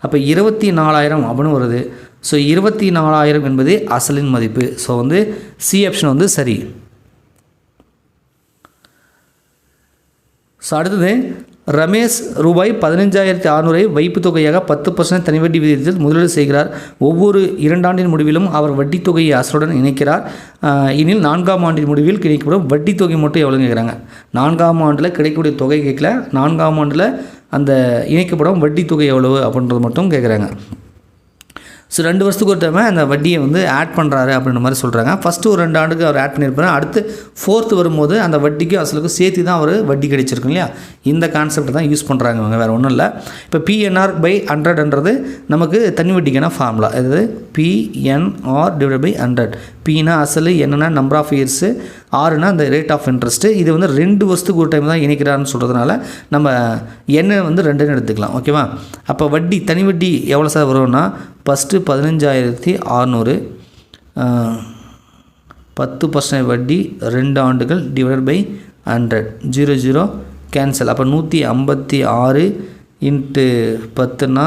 அப்போ 24000 அப்படின்னு வருது. ஸோ 24000 என்பது அசலின் மதிப்பு. ஸோ சி ஆப்ஷன் சரி. ஸோ அடுத்தது ரமேஷ் ரூபாய் 15600 வைப்பு தொகையாக 10% தனி வட்டி விகிதத்தில் முதலீடு செய்கிறார். ஒவ்வொரு 2 ஆண்டின் முடிவிலும் அவர் வட்டி தொகையை அசலுடன் இணைக்கிறார். எனில் 4ஆம் ஆண்டின் முடிவில் கிடைக்கப்படும் வட்டி தொகை மட்டும் எவ்வளோ கேட்குறாங்க. 4ஆம் ஆண்டில் கிடைக்கக்கூடிய தொகை கேட்கல, 4ஆம் ஆண்டில் அந்த இணைக்கப்படும் வட்டி தொகை எவ்வளவு அப்படின்றது மட்டும் கேட்குறாங்க. ஸோ 2 வருஷத்துக்கு ஒரு டைம் அந்த வட்டியை ஆட் பண்ணுறாரு அப்படின்ற மாதிரி சொல்கிறாங்க. ஃபஸ்ட்டு ஒரு 2 ஆண்டுக்கு அவர் ஆட் பண்ணியிருப்பாரு. அடுத்து 4th வரும்போது அந்த வட்டிக்கு அசலுக்கு சேர்த்து தான் அவர் வட்டி கிடைச்சிருக்கு இல்லையா. இந்த கான்செப்ட் தான் யூஸ் பண்ணுறாங்க இவங்க, வேறு ஒன்றும் இல்லை. இப்போ PNR/100ன்றது நமக்கு தனி வட்டிக்கான ஃபார்முலா. அதாவது PNR/100. Pனா அசல், என்னன்னா நம்பர் ஆஃப் இயர்ஸு, ஆறுனா அந்த ரேட் ஆஃப் இன்ட்ரெஸ்ட்டு. இது 2 வருஷத்துக்கு ஒரு டைம் தான் இணைக்கிறான்னு சொல்கிறதுனால நம்ம என்ன 2ன்னு எடுத்துக்கலாம். ஓகேவா. அப்போ வட்டி தனி வட்டி எவ்வளோ சார் வரும்னா ஃபஸ்ட்டு 15600 10% வட்டி 2 ஆண்டுகள் /100 0 0 கேன்சல். அப்போ 156 × 10னா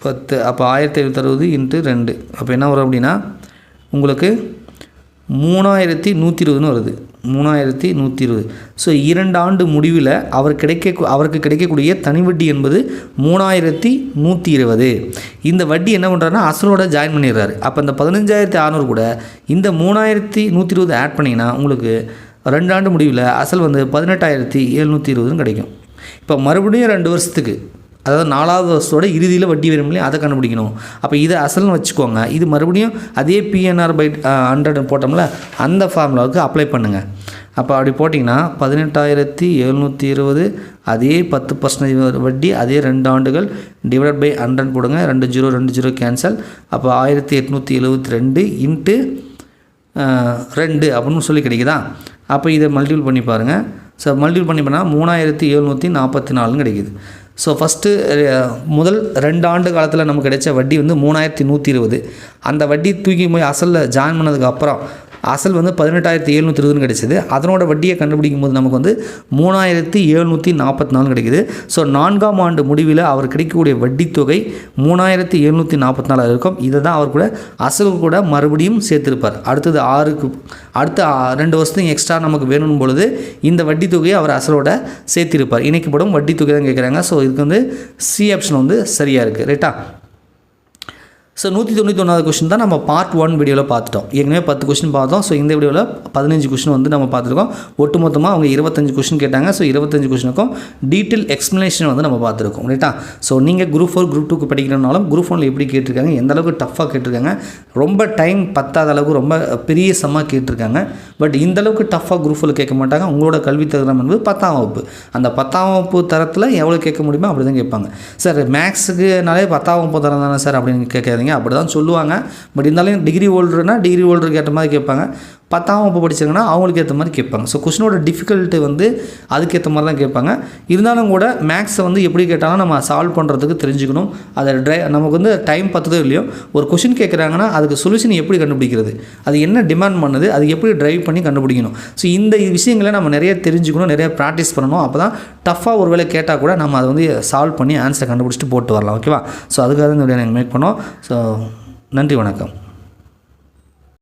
10. அப்போ 1560 × 2. அப்போ என்ன வரும் அப்படின்னா உங்களுக்கு 3120ன்னு வருது. 3120. ஸோ 2 ஆண்டு முடிவில் அவருக்கு கிடைக்கக்கூடிய தனி வட்டி என்பது 3120. இந்த வட்டி என்ன பண்ணுறாருன்னா அசலோட ஜாயின் பண்ணிடுறாரு. அப்போ இந்த 15600 கூட இந்த 3120 ஆட் பண்ணிங்கன்னா உங்களுக்கு 2 ஆண்டு முடிவில் அசல் 18720ன்னு கிடைக்கும். இப்போ மறுபடியும் 2 வருஷத்துக்கு, அதாவது 4ஆவது வருஷத்தோட இறுதியில் வட்டி வரும் இல்லையா, அதை கண்டுபிடிக்கணும். அப்போ இதை அசல்னு வச்சுக்கோங்க. இது மறுபடியும் அதே PNR/100 போட்டோம்ல அந்த ஃபார்முலாவுக்கு அப்ளை பண்ணுங்கள். அப்போ அப்படி போட்டிங்கன்னா 18720 அதே 10% வட்டி அதே 2 ஆண்டுகள் /100 போடுங்க. 2 0 2 0 கேன்சல். அப்போ 1872 × 2 அப்படின்னு சொல்லி கிடைக்குதா. அப்போ இதை மல்டிபிள் பண்ணி பாருங்கள். ஸோ மல்டிபிள் பண்ணி பண்ணால் 3744ன்னு கிடைக்குது. ஸோ ஃபஸ்ட்டு முதல் 2 ஆண்டு காலத்தில் நமக்கு கிடைச்ச வட்டி 3120. அந்த வட்டி தூக்கி போய் அசலில் ஜாயின் பண்ணதுக்கப்புறம் அசல் 18720ன்னு கிடைச்சிது. அதனோட வட்டியை கண்டுபிடிக்கும் போது நமக்கு 3744 கிடைக்குது. ஸோ 4ஆம் ஆண்டு முடிவில் அவர் கிடைக்கக்கூடிய வட்டி தொகை 3744 இருக்கும். இதை தான் அவர் கூட அசல் கூட மறுபடியும் சேர்த்துருப்பார். அடுத்தது 6க்கு அடுத்த 2 வருஷத்துக்கு எக்ஸ்ட்ரா நமக்கு வேணும் பொழுது இந்த வட்டி தொகையை அவர் அசலோட சேர்த்திருப்பார். இணைக்கப்படும் வட்டி தொகை தான் கேட்குறாங்க. ஸோ இதுக்கு சி ஆப்ஷன் சரியாக இருக்குது. ரைட்டா. ஸோ 191வது கொஸ்டின் தான் நம்ம பார்ட் 1 வீடியோவில் பார்த்துட்டோம். ஏற்கனவே 10 கொஸ்டின் பார்த்தோம். ஸோ இந்த வீடியோவில் 15 கொஸ்டின் வந்து நம்ம பார்த்துருக்கோம். ஒட்டு மொத்தமாக அவங்க 25 கொஸ்டின் கேட்டாங்க. ஸோ 25 கொஸ்டினுக்கும் டீட்டெயில் எக்ஸ்ப்ளனேஷன் வந்து நம்ம பார்த்துருக்கோம். ரைட்டா? ஸோ நீங்கள் குரூப் 4 குரூப் 2க்கு படிக்கிறனாலும் குரூப் 1 எப்படி கேட்டிருக்காங்க, எந்த அளவுக்கு டஃப்பாக கேட்டிருக்காங்க, ரொம்ப டைம் பத்தாத அளவுக்கு ரொம்ப பெரிய சம்மாக கேட்டிருக்காங்க. பட் இந்த அளவுக்கு டஃப்பாக குரூப் 4 கேட்க மாட்டாங்க. உங்களோட கல்வி தரம் என்பது 10ஆம் வகுப்பு. அந்த 10ஆம் வகுப்பு தரத்தில் எவ்வளோ கேட்க முடியுமோ அப்படி தான் கேட்பாங்க. சார் மேக்ஸுக்குனாலே 10ஆம் வகுப்பு தரம் தானே சார் அப்படின்னு கேட்காதீங்க. அப்படி தான் சொல்லுவாங்க. பட் இருந்தாலும் டிகிரி ஹோல்டர்னா டிகிரி ஹோல்டருக்கு ஏற்ற மாதிரி கேட்பாங்க. 10ஆம் வகுப்பு படிச்சாங்கன்னா அவங்களுக்கு ஏற்ற மாதிரி கேட்பாங்க. ஸோ கொஸ்டினோட டிஃபிகல்ட்டி வந்து அதுக்கேற்ற மாதிரி தான் கேட்பாங்க. இருந்தாலும் கூட மேக்ஸை வந்து எப்படி கேட்டாலும் நம்ம சால்வ் பண்ணுறதுக்கு தெரிஞ்சுக்கணும். அதை நமக்கு வந்து டைம் பத்துதோ இல்லையோ, ஒரு கொஸ்டின் கேட்குறாங்கன்னா அதுக்கு சொல்யூஷன் எப்படி கண்டுபிடிக்கிறது, அது என்ன டிமாண்ட் பண்ணுது, அது எப்படி ட்ரைவ் பண்ணி கண்டுபிடிக்கணும். ஸோ இந்த விஷயங்களை நம்ம நிறைய தெரிஞ்சுக்கணும், நிறைய ப்ராக்டிஸ் பண்ணணும். அப்போ தான் டஃப்பாக ஒரு வேளை கேட்டால் கூட நம்ம அதை வந்து சால்வ் பண்ணி ஆன்சரை கண்டுபிடிச்சிட்டு போட்டு வரலாம். ஓகேவா? ஸோ அதுக்காக தான் இந்த வீடியோ நாங்கள் மேக் பண்ணோம். ஸோ நன்றி, வணக்கம்.